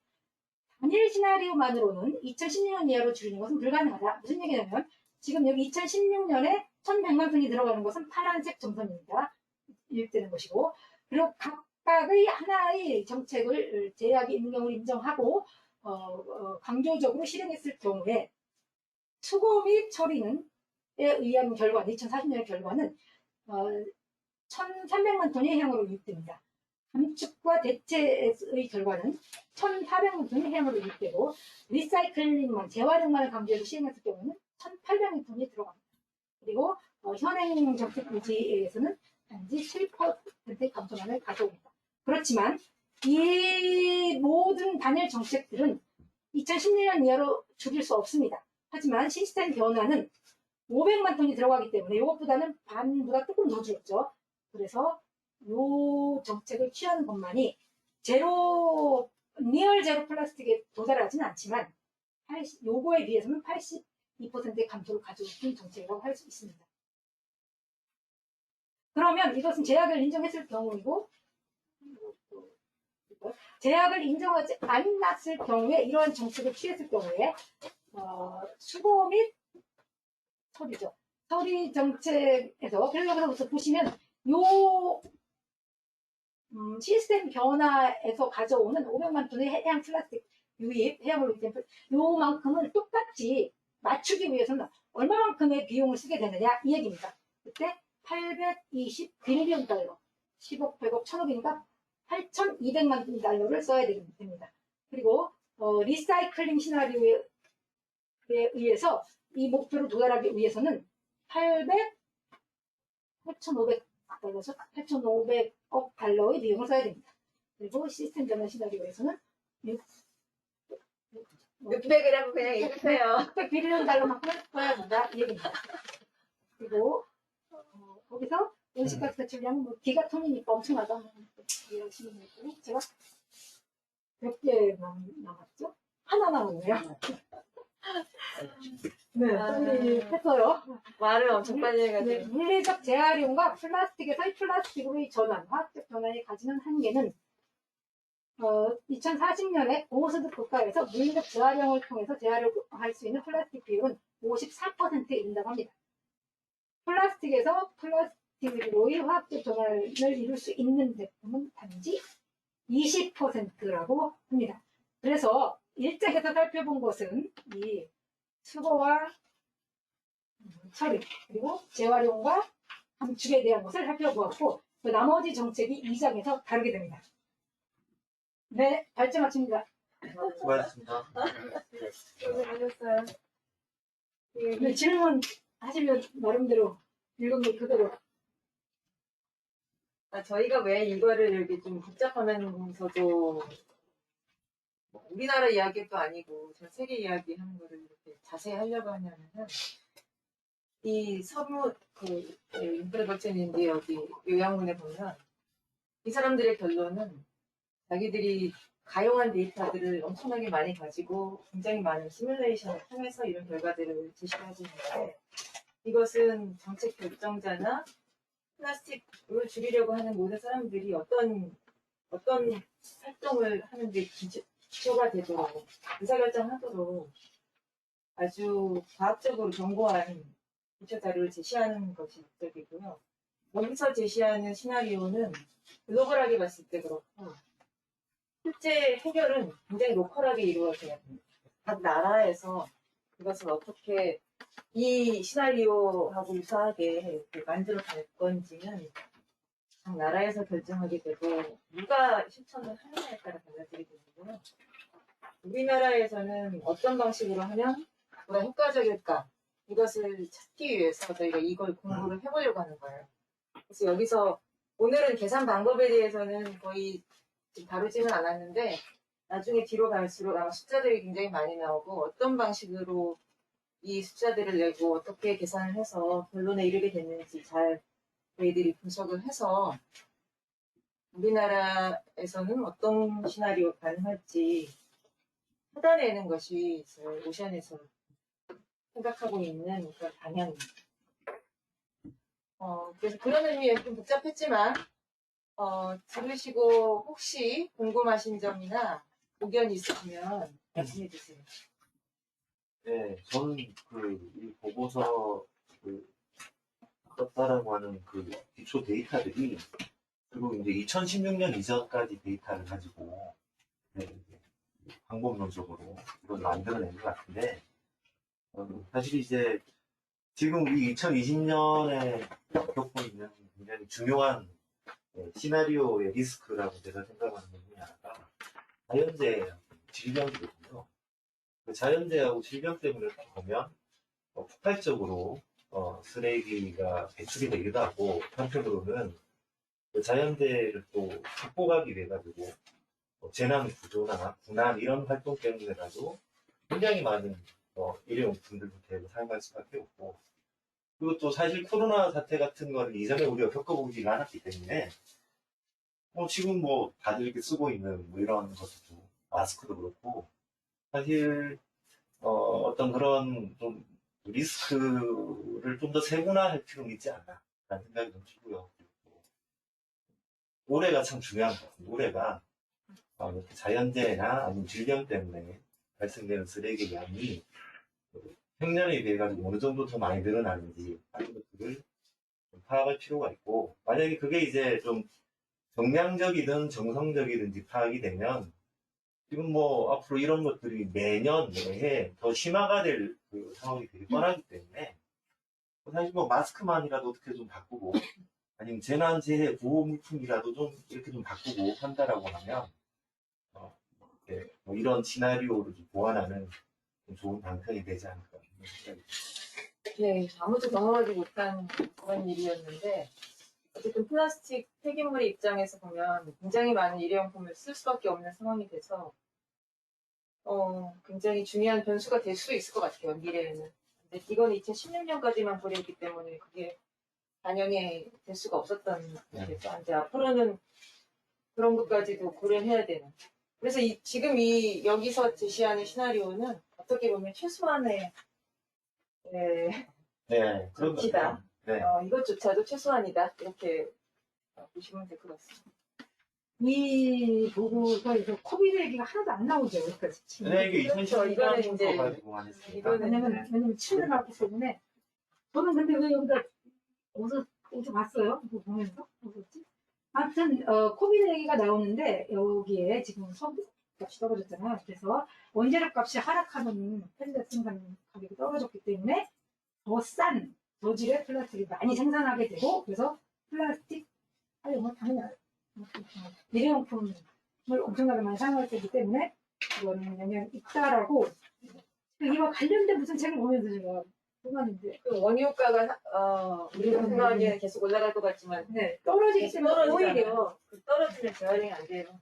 단일 시나리오만으로는 2016년 이하로 줄이는 것은 불가능하다. 무슨 얘기냐면 지금 여기 2016년에 1100만 톤이 들어가는 것은 파란색 점선입니다. 유입되는 것이고 그리고 각각의 하나의 정책을 제약이 있는 경우를 인정하고 강조적으로 실행했을 경우에 수거 및 처리에 의한 결과는 2040년의 결과는 1300만 톤이 해양으로 유입됩니다. 감축과 대체의 결과는 1400만 톤이 해양으로 유입되고 리사이클링만 재활용만을 강조해서 시행했을 경우는 1800만 톤이 들어갑니다. 그리고 현행 정책 유지에서는 단지 7%의 감소만을 가져옵니다. 그렇지만 이 모든 단일 정책들은 2016년 이하로 줄일 수 없습니다. 하지만 시스템 변화는 500만 톤이 들어가기 때문에 이것보다는 반보다 조금 더 줄었죠. 그래서 이 정책을 취하는 것만이 니얼 제로 플라스틱에 도달하지는 않지만 요거에 비해서는 82%의 감소를 가져온 정책이라고 할 수 있습니다. 그러면 이것은 제약을 인정했을 경우이고, 제약을 인정하지 않았을 경우에 이러한 정책을 취했을 경우에 수거 및 처리죠. 처리 정책에서 그래서 여기서 보시면 요 시스템 변화에서 가져오는 500만 톤의 해양 플라스틱 유입, 해양물 유입, 요만큼은 똑같이 맞추기 위해서는 얼마만큼의 비용을 쓰게 되느냐 이 얘기입니다. 그때 820 빌리언 달러, 10억, 100억, 1000억이니까 8,200만 달러를 써야 됩니다. 그리고 리사이클링 시나리오에 의해서 이 목표를 도달하기 위해서는 8,500달러에서 8,500억 달러의 비용을 써야 됩니다. 그리고 시스템 변화 시나리오에서는 600이라고 그냥 읽으세요. 600 빌리언 달러만큼 써야 된다 이 얘기입니다. 그리고 거기서 온실가스 배출량은 뭐 기가톤이니까 엄청나다. 이해하시면 되고 제가 몇 개만 남았죠? 하나 남았네요. 네, 빨리 했어요. 말을 엄청 빨리 해가지고. 네, 물리적 재활용과 플라스틱에서의 플라스틱으로의 전환, 화학적 전환이 가지는 한계는 2040년에 고소득 국가에서 물리적 재활용을 통해서 재활용할 수 있는 플라스틱 비율은 54%에 이른다고 합니다. 플라스틱에서 플라스틱으로의 화학적 전환을 이룰 수 있는 제품은 단지 20%라고 합니다. 그래서 일장에서 살펴본 것은 이 수거와 처리 그리고 재활용과 감축에 대한 것을 살펴보았고 그 나머지 정책이 2장에서 다루게 됩니다. 네, 발제 마칩니다. 수고하셨습니다. 고생하셨어요. 네, 질문 하시면 나름대로 읽은 거 그대로. 저희가 왜 이거를 이렇게 좀 복잡하면서도 우리나라 이야기도 아니고 전 세계 이야기 하는 거를 이렇게 자세히 하려고 하냐면은 이 서부 인프레버첸인데 여기 요양문에 보면 이 사람들의 결론은 자기들이 가용한 데이터들을 엄청나게 많이 가지고 굉장히 많은 시뮬레이션을 통해서 이런 결과들을 제시하고 있는데 이것은 정책 결정자나 플라스틱을 줄이려고 하는 모든 사람들이 어떤 활동을 하는데 기초가 되도록 의사결정하도록 아주 과학적으로 견고한 기초 자료를 제시하는 것이 목적이고요. 여기서 제시하는 시나리오는 글로벌하게 봤을 때 그렇고 실제 해결은 굉장히 로컬하게 이루어져야 됩니다. 각 나라에서 이것을 어떻게 이 시나리오하고 유사하게 만들어갈 건지는 각 나라에서 결정하게 되고 누가 실천을 하느냐에 따라 달라지게 되는데요. 우리나라에서는 어떤 방식으로 하면 보다 효과적일까 이것을 찾기 위해서 저희가 이걸 공부를 해보려고 하는 거예요. 그래서 여기서 오늘은 계산 방법에 대해서는 거의 다루지는 않았는데 나중에 뒤로 갈수록 아마 숫자들이 굉장히 많이 나오고 어떤 방식으로 이 숫자들을 내고 어떻게 계산을 해서 결론에 이르게 됐는지 잘 저희들이 분석을 해서 우리나라에서는 어떤 시나리오 가능할지 찾아내는 것이 저희 오션에서 생각하고 있는 그런 방향입니다. 그래서 그런 의미에서 좀 복잡했지만 들으시고 혹시 궁금하신 점이나 의견이 있으시면 말씀해 주세요. 네, 저는 이 보고서 썼다라고 하는 기초 데이터들이 그리고 이제 2016년 이전까지 데이터를 가지고 방법론적으로 이걸 만들어낸 것 같은데 사실 이제 지금 우리 2020년에 겪고 있는 굉장히 중요한 시나리오의 리스크라고 제가 생각하는 것 중에 하나가 자연재해, 질병이거든요. 그 자연재해하고 질병 때문에 보면 폭발적으로 쓰레기가 배출이 되기도 하고 한편으로는 그 자연재해를 또 극복하기 위해 가지고 재난 구조나 군안 이런 활동 때문에 가지고 굉장히 많은 일회용품들부터 사용할 수밖에 없고 그리고 또 사실 코로나 사태 같은 걸 이전에 우리가 겪어보지가 않았기 때문에 지금 다들 이렇게 쓰고 있는 이런 것도 마스크도 그렇고 사실 어떤 그런 좀 리스크를 좀 더 세분화할 필요는 있지 않나 라는 생각이 좀 들고요. 올해가 참 중요한 것 같습니다. 올해가 이렇게 자연재해나 아니면 질병 때문에 발생되는 쓰레기 양이 평년에 비해 가지고 어느 정도 더 많이 늘어나는지 하는 것들을 좀 파악할 필요가 있고, 만약에 그게 이제 좀 정량적이든 정성적이든지 파악이 되면 지금 뭐 앞으로 이런 것들이 매년 매해 더 심화가 될 그 상황이 되게 뻔하기 때문에 사실 뭐 마스크만이라도 어떻게 좀 바꾸고 아니면 재난재해 보호물품이라도 좀 이렇게 좀 바꾸고 한다라고 하면 이렇게 뭐 이런 시나리오를 좀 보완하는 좀 좋은 방편이 되지 않을까 생각이 네, 아무도 경험하지 못한 그런 일이었는데, 어쨌든 플라스틱 폐기물의 입장에서 보면 굉장히 많은 일회용품을 쓸 수밖에 없는 상황이 돼서, 굉장히 중요한 변수가 될 수 있을 것 같아요, 미래에는. 근데 이건 2016년까지만 고려했기 때문에 그게 반영이 될 수가 없었던 거겠죠. 이제 앞으로는 그런 것까지도 고려해야 되는. 그래서 지금 여기서 제시하는 시나리오는 어떻게 보면 최소한의 네, 그런 것 정치다. 같아요. 네. 이것조차도 최소한이다. 이렇게 보시면 될 것 같습니다. 이 보고서에서 코비드 얘기가 하나도 안 나오죠, 여기까지. 네, 이게 그렇죠. 이거는 2016년 이제- 거 가지고만 했으니까. 이거는- 왜냐면 치료를 나왔기 때문에. 저는 근데 왜 여기다 어디서 봤어요? 이거 보면서? 뭐였지? 아무튼, 코비드 얘기가 나오는데, 여기에 지금 석유값이 떨어졌잖아요. 그래서 원재료 값이 하락하면 펠렛 생산 가격이 떨어졌기 때문에 더 싼 저질의 플라스틱을 많이 생산하게 되고, 그래서 플라스틱 활용을 당연히 일회용품을 엄청나게 많이 사용할 때이기 때문에 이거는 영향이 있다라고 이와 관련된 무슨 책을 보면서 제가 보았는데 그 원유가가 우리 같은 계속 올라갈 것 같지만 떨어지기 때문에 떨어지잖아요. 오히려 그 떨어지면 재활용이 안 돼요.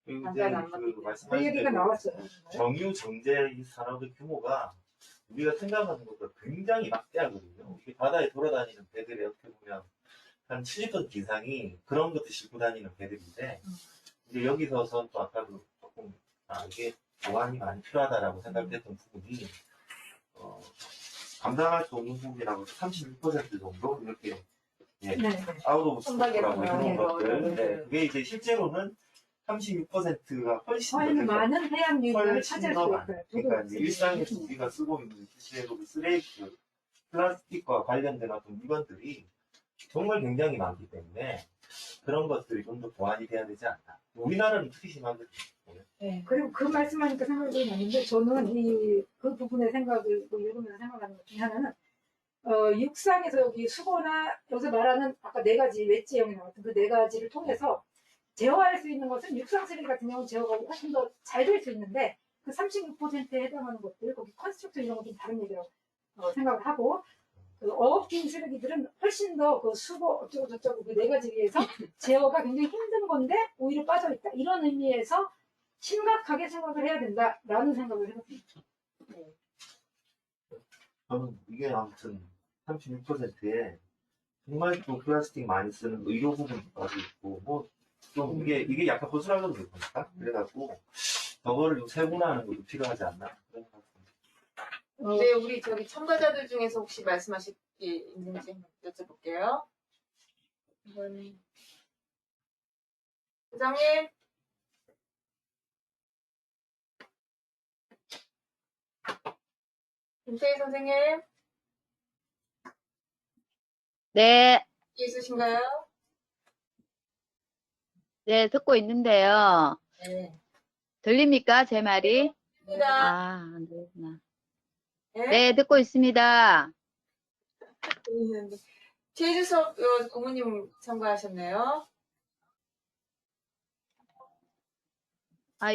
그리고 단가가 이제 안 맞기 그 때문에. 말씀하신 그 얘기가 대로 나왔어요. 정유 정제 이 산업의 규모가 우리가 생각하는 것보다 굉장히 막대하거든요. 이게 바다에 돌아다니는 배들이 어떻게 보면 한 70톤 이상이 그런 것들 싣고 다니는 배들인데 이제 여기서선 또 아까도 조금 이게 보완이 많이 필요하다라고 생각했던 부분이 감당할 수 없는 부분이라고 36% 정도 이렇게 아웃 오브 스코프라고 해놓은 것들. 네, 그게 이제 실제로는 36%가 훨씬 더 훨씬 많은 해양 유인을 훨씬 차지할 더 수 많아요. 있어요. 그러니까 이제 일상에서 우리가 쓰고 있는 실제로 그 쓰레기, 플라스틱과 관련된 어떤 물건들이 정말 굉장히 많기 때문에 그런 것들이 좀 더 보완이 돼야 되지 않나. 우리나라는 특히 심하거든요. 그리고 그 말씀하니까 생각이 났는데 저는 그 부분의 생각을 읽으면서 생각하는 것 중에 하나는 육상에서 여기 수거나 여기서 말하는 아까 4가지 웨지형이 나왔던 그 4가지를 통해서 제어할 수 있는 것은 육상 쓰레기 같은 경우는 제어가 훨씬 더 잘 될 수 있는데 그 36%에 해당하는 것들 거기 컨스트럭터 이런 건 좀 다른 얘기라고 생각을 하고 그 어업용 쓰레기들은 훨씬 더 그 수거 어쩌고 저쩌고 그 4가지 위해서 제어가 굉장히 힘든 건데 오히려 빠져있다 이런 의미에서 심각하게 생각을 해야 된다라는 생각을 해봤습니다. 저는 이게 아무튼 36%에 정말 좀 플라스틱 많이 쓰는 의료 부분까지 있고 뭐 좀 이게 약간 허술하거든요 보니까. 그래갖고 저거를 좀 세분화하는 것도 필요하지 않나 그런 것 같습니다. 네, 우리 저기 참가자들 중에서 혹시 말씀하실 게 있는지 한번 여쭤볼게요. 이건 부장님. 김태희 선생님, 네, 있으신가요? 네, 듣고 있는데요. 네. 들립니까, 제 말이? 입니다. 안 들리구나. 네. 네, 듣고 있습니다. 최주석 고모님 참가하셨네요.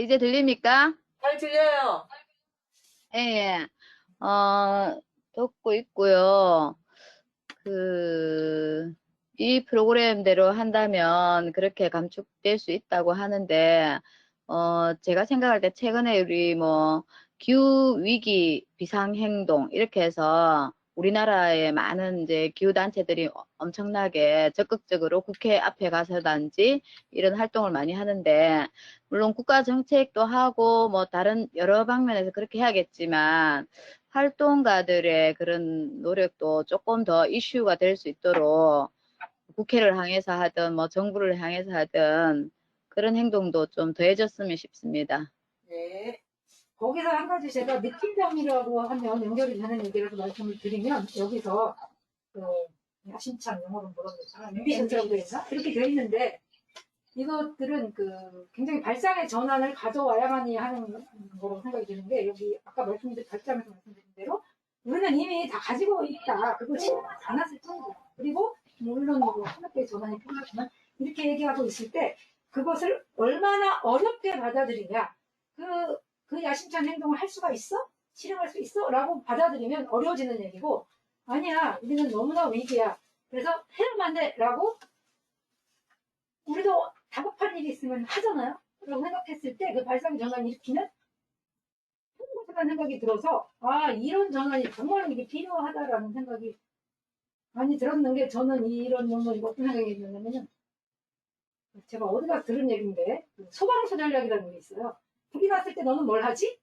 이제 들립니까? 잘 들려요. 예, 예. 듣고 있고요. 이 프로그램대로 한다면 그렇게 감축될 수 있다고 하는데, 제가 생각할 때 최근에 우리 기후위기 비상행동 이렇게 해서 우리나라의 많은 이제 기후단체들이 엄청나게 적극적으로 국회 앞에 가서든지 이런 활동을 많이 하는데, 물론 국가 정책도 하고 다른 여러 방면에서 그렇게 해야겠지만, 활동가들의 그런 노력도 조금 더 이슈가 될 수 있도록 국회를 향해서 하든 뭐 정부를 향해서 하든 그런 행동도 좀 더해졌으면 싶습니다. 네. 거기서 한 가지 제가 느낀점이라고 하면 연결이 되는 얘기라도 말씀을 드리면 여기서 그 야심찬 영어로 뭐라고 했나? 앰비션이라고 했나? 이렇게 되어 있는데 이것들은 그 굉장히 발상의 전환을 가져와야만이 하는 거라고 생각이 드는데 여기 아까 말씀드린 발전에서 말씀드린 대로 우리는 이미 다 가지고 있다. 그리고 실험하지 않았을 뿐이다. 그리고 물론 뭐 산업계의 전환이 필요하지만 이렇게 얘기하고 있을 때 그것을 얼마나 어렵게 받아들이냐. 그 야심찬 행동을 할 수가 있어? 실행할 수 있어? 라고 받아들이면 어려워지는 얘기고 아니야. 우리는 너무나 위기야. 그래서 해야만 해. 라고 우리도 다급한 일이 있으면 하잖아요? 라고 생각했을 때 그 발상 전환을 일으키면 행복하다는 생각이 들어서 아 이런 전환이 정말 이게 필요하다라는 생각이 많이 들었는 게 저는 이런 용어를 어떤 생각이 들었냐면은 제가 어디 가서 들은 얘기인데 소방서 전략이라는 게 있어요. 불이 났을 때 너는 뭘 하지?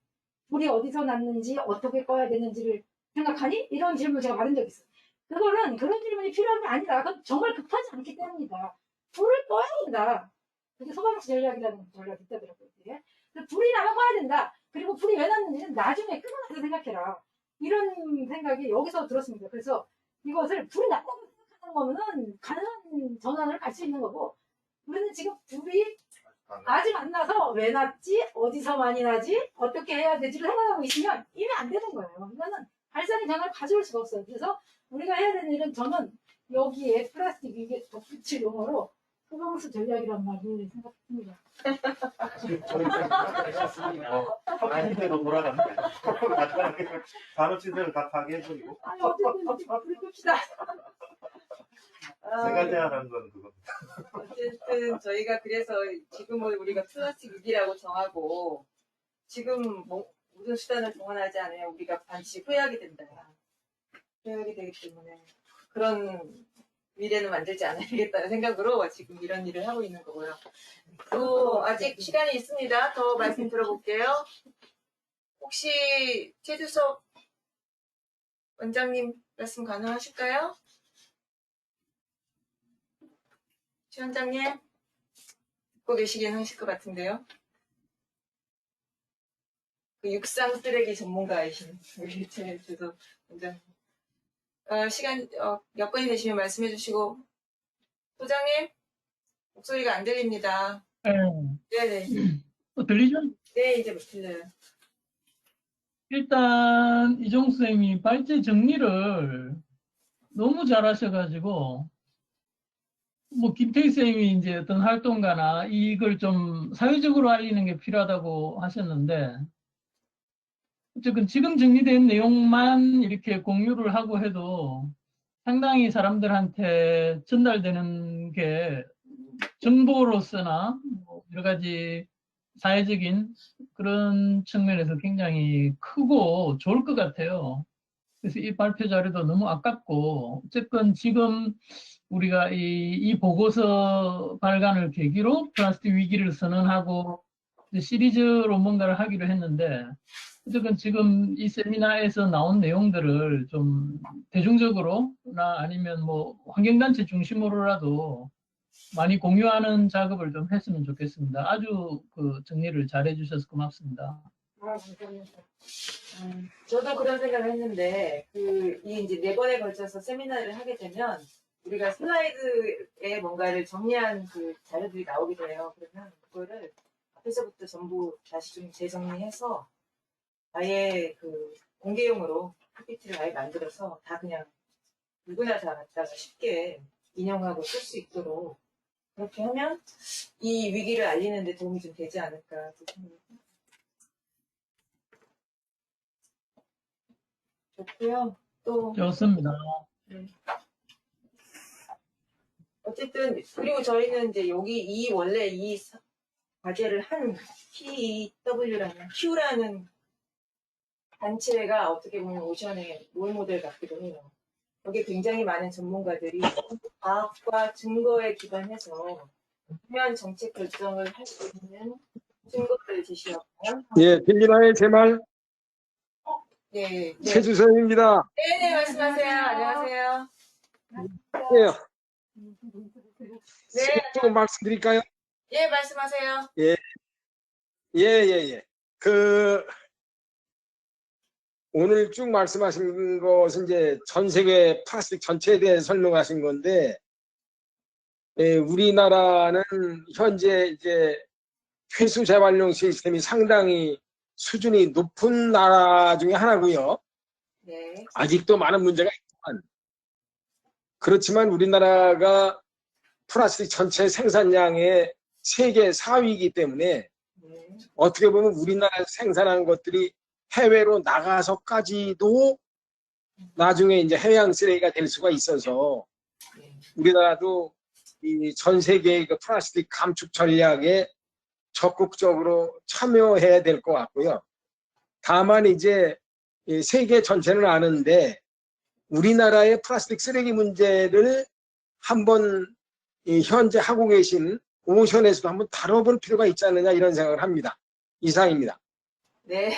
불이 어디서 났는지 어떻게 꺼야 되는지를 생각하니? 이런 질문을 제가 받은 적이 있어요. 그거는 그런 질문이 필요한 게 아니다. 그건 정말 급하지 않기 때문이다. 불을 꺼야 된다. 그게 소방서 전략이라는 전략이 있다더라고요. 불이 나면 꺼야 된다. 그리고 불이 왜 났는지는 나중에 끄고 나서 생각해라. 이런 생각이 여기서 들었습니다. 그래서 이것을 불이 났다고 생각하는 거면은 가능한 전환을 갈 수 있는 거고 우리는 지금 불이 아직 안 나서 왜 났지? 어디서 많이 나지? 어떻게 해야 되지를 생각하고 있으면 이미 안 되는 거예요. 이거는 발상의 전환을 가져올 수가 없어요. 그래서 우리가 해야 되는 일은 저는 여기에 플라스틱 위기에 덧붙일 용어로 소방수 전략이란 말을 생각했습니다. 한때로 돌아가는 산업시설을 다 파괴해버리고 아니 어쨌든 불이 끕시다. 제가 제안한 건 그겁니다. 어쨌든 저희가 그래서 지금은 우리가 플라스틱 위기라고 정하고 지금 모든 수단을 동원하지 않으면 우리가 반드시 후회하게 된다. 후회하게 되기 때문에 그런 미래는 만들지 않아야겠다는 생각으로 지금 이런 일을 하고 있는 거고요. 또 아직 시간이 있습니다. 더 말씀 들어볼게요. 혹시 최주석 원장님 말씀 가능하실까요? 최 원장님 듣고 계시긴 하실 것 같은데요. 그 육상 쓰레기 전문가이신 우리 최주석 원장님. 시간 여건이 되시면 말씀해 주시고 소장님 목소리가 안 들립니다. 네. 네네. 들리죠? 네 이제 들려요. 일단 이종수 선생님이 발제 정리를 너무 잘하셔가지고 뭐 김태희 선생님이 이제 어떤 활동가나 이걸 좀 사회적으로 알리는 게 필요하다고 하셨는데 어쨌든 지금 정리된 내용만 이렇게 공유를 하고 해도 상당히 사람들한테 전달되는 게 정보로서나 뭐 여러 가지 사회적인 그런 측면에서 굉장히 크고 좋을 것 같아요. 그래서 이 발표 자료도 너무 아깝고 어쨌건 지금 우리가 이 보고서 발간을 계기로 플라스틱 위기를 선언하고 시리즈로 뭔가를 하기로 했는데 어쨌든 지금 이 세미나에서 나온 내용들을 좀 대중적으로나 아니면 뭐 환경단체 중심으로라도 많이 공유하는 작업을 좀 했으면 좋겠습니다. 아주 그 정리를 잘 해주셔서 고맙습니다. 감사합니다. 저도 그런 생각을 했는데 이 이제 4번에 걸쳐서 세미나를 하게 되면 우리가 슬라이드에 뭔가를 정리한 그 자료들이 나오게 돼요. 그러면 그거를 앞에서부터 전부 다시 좀 재정리해서 아예 그 공개용으로 PPT를 아예 만들어서 다 그냥 누구나 다 갖다가 쉽게 인용하고 쓸 수 있도록 그렇게 하면 이 위기를 알리는 데 도움이 좀 되지 않을까 생각합니다. 좋고요. 또 좋습니다. 어쨌든 그리고 저희는 이제 여기 원래 이 과제를 한 Q라는 단체가 어떻게 보면 오션의 롤모델 같기도 해요. 여기 굉장히 많은 전문가들이 과학과 증거에 기반해서 분명 정책 결정을 할 수 있는 증거를 제시하고. 예, 들리나요, 제 말? 네, 네. 최주성입니다. 네네, 말씀하세요. 안녕하세요. 예. 네, 조금 말씀드릴까요? 예, 말씀하세요. 예. 오늘 쭉 말씀하신 것은 이제 전 세계 플라스틱 전체에 대해 설명하신 건데, 우리나라는 현재 이제 회수 재활용 시스템이 상당히 수준이 높은 나라 중에 하나고요. 네, 아직도 많은 문제가 있지만, 그렇지만 우리나라가 플라스틱 전체 생산량의 세계 4위이기 때문에 네, 어떻게 보면 우리나라에서 생산한 것들이 해외로 나가서까지도 나중에 이제 해양 쓰레기가 될 수가 있어서 네. 우리나라도 이 전 세계의 그 플라스틱 감축 전략에 적극적으로 참여해야 될 것 같고요. 다만 이제 이 세계 전체는 아는데 우리나라의 플라스틱 쓰레기 문제를 한번 현재 하고 계신 오션에서도 한번 다뤄볼 필요가 있지 않느냐 이런 생각을 합니다. 이상입니다. 네, 네,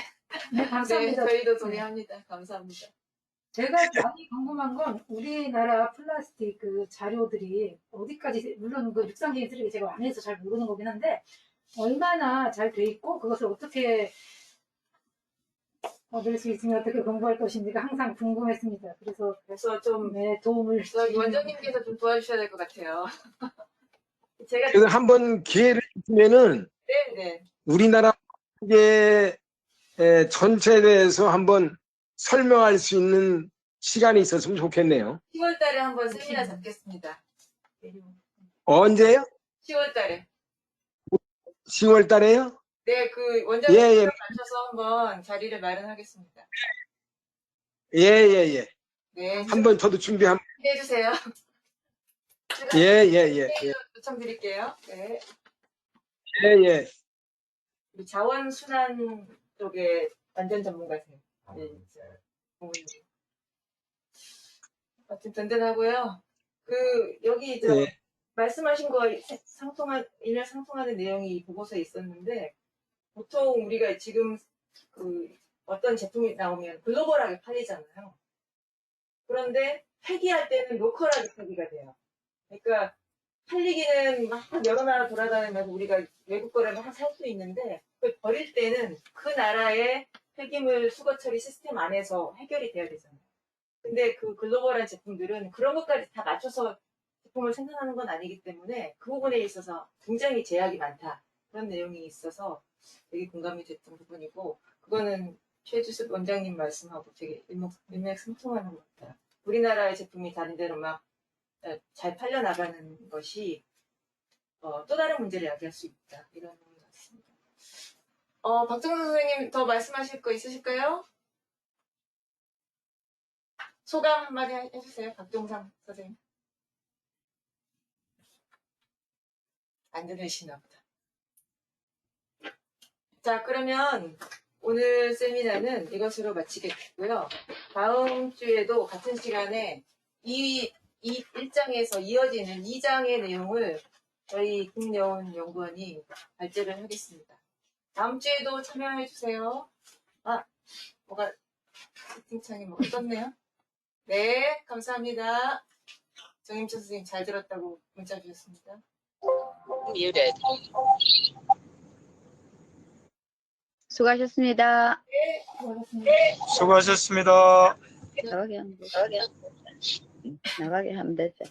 네, 감사합니다. 저희도 동의합니다. 감사합니다. 제가 많이 궁금한 건 우리나라 플라스틱 그 자료들이 어디까지, 물론 그 육상적인 쓰레기 제가 안 해서 잘 모르는 거긴 한데, 얼마나 잘 돼 있고, 그것을 어떻게 얻을 수 있으면 어떻게 공부할 것인지가 항상 궁금했습니다. 그래서 좀 네, 도움을 저희 원장님께서 좀 도와주셔야 될 것 같아요. 제가 그래서 한번 기회를 주시면은 네, 네. 우리나라의 전체에 대해서 한번 설명할 수 있는 시간이 있었으면 좋겠네요. 10월 달에 한번 세미나 잡겠습니다. 언제요? 10월 달에. 10월 달에요? 네, 그 예, 원장님과 예. 맞춰서 한번 자리를 마련하겠습니다. 예. 네, 한번 저도 준비 한번. 기대해 주세요. 예. 요청드릴게요. 네. 예. 우리 자원순환 쪽에 완전 전문가세요. 네, 진짜. 하여튼 든든하고요. 여기 예. 말씀하신 거 일면 상통하는 내용이 보고서에 있었는데, 보통 우리가 지금 어떤 제품이 나오면 글로벌하게 팔리잖아요. 그런데 폐기할 때는 로컬하게 폐기가 돼요. 그러니까 팔리기는 막 여러 나라 돌아다니면서 우리가 외국 거를 막 살 수 있는데, 그걸 버릴 때는 그 나라의 폐기물 수거 처리 시스템 안에서 해결이 돼야 되잖아요. 근데 그 글로벌한 제품들은 그런 것까지 다 맞춰서 제품을 생산하는 건 아니기 때문에 그 부분에 있어서 굉장히 제약이 많다. 그런 내용이 있어서 되게 공감이 됐던 부분이고, 그거는 최주습 원장님 말씀하고 되게 일맥상통하는 것 같아요. 우리나라의 제품이 다른 데로 막 잘 팔려나가는 것이 또 다른 문제를 야기할 수 있다. 이런 것 같습니다. 박정선 선생님 더 말씀하실 거 있으실까요? 소감 한마디 해주세요. 박종상 선생님. 안 들으시나 보다. 자, 그러면 오늘 세미나는 이것으로 마치겠고요. 다음 주에도 같은 시간에 이 1장에서 이어지는 2장의 내용을 저희 김여운 연구원이 발제를 하겠습니다. 다음 주에도 참여해주세요. 뭐가 채팅창이 뭐가 떴네요. 네, 감사합니다. 정임철 선생님 잘 들었다고 문자 주셨습니다. 수고하셨습니다. 수고하셨습니다. 나가게 하면 되죠.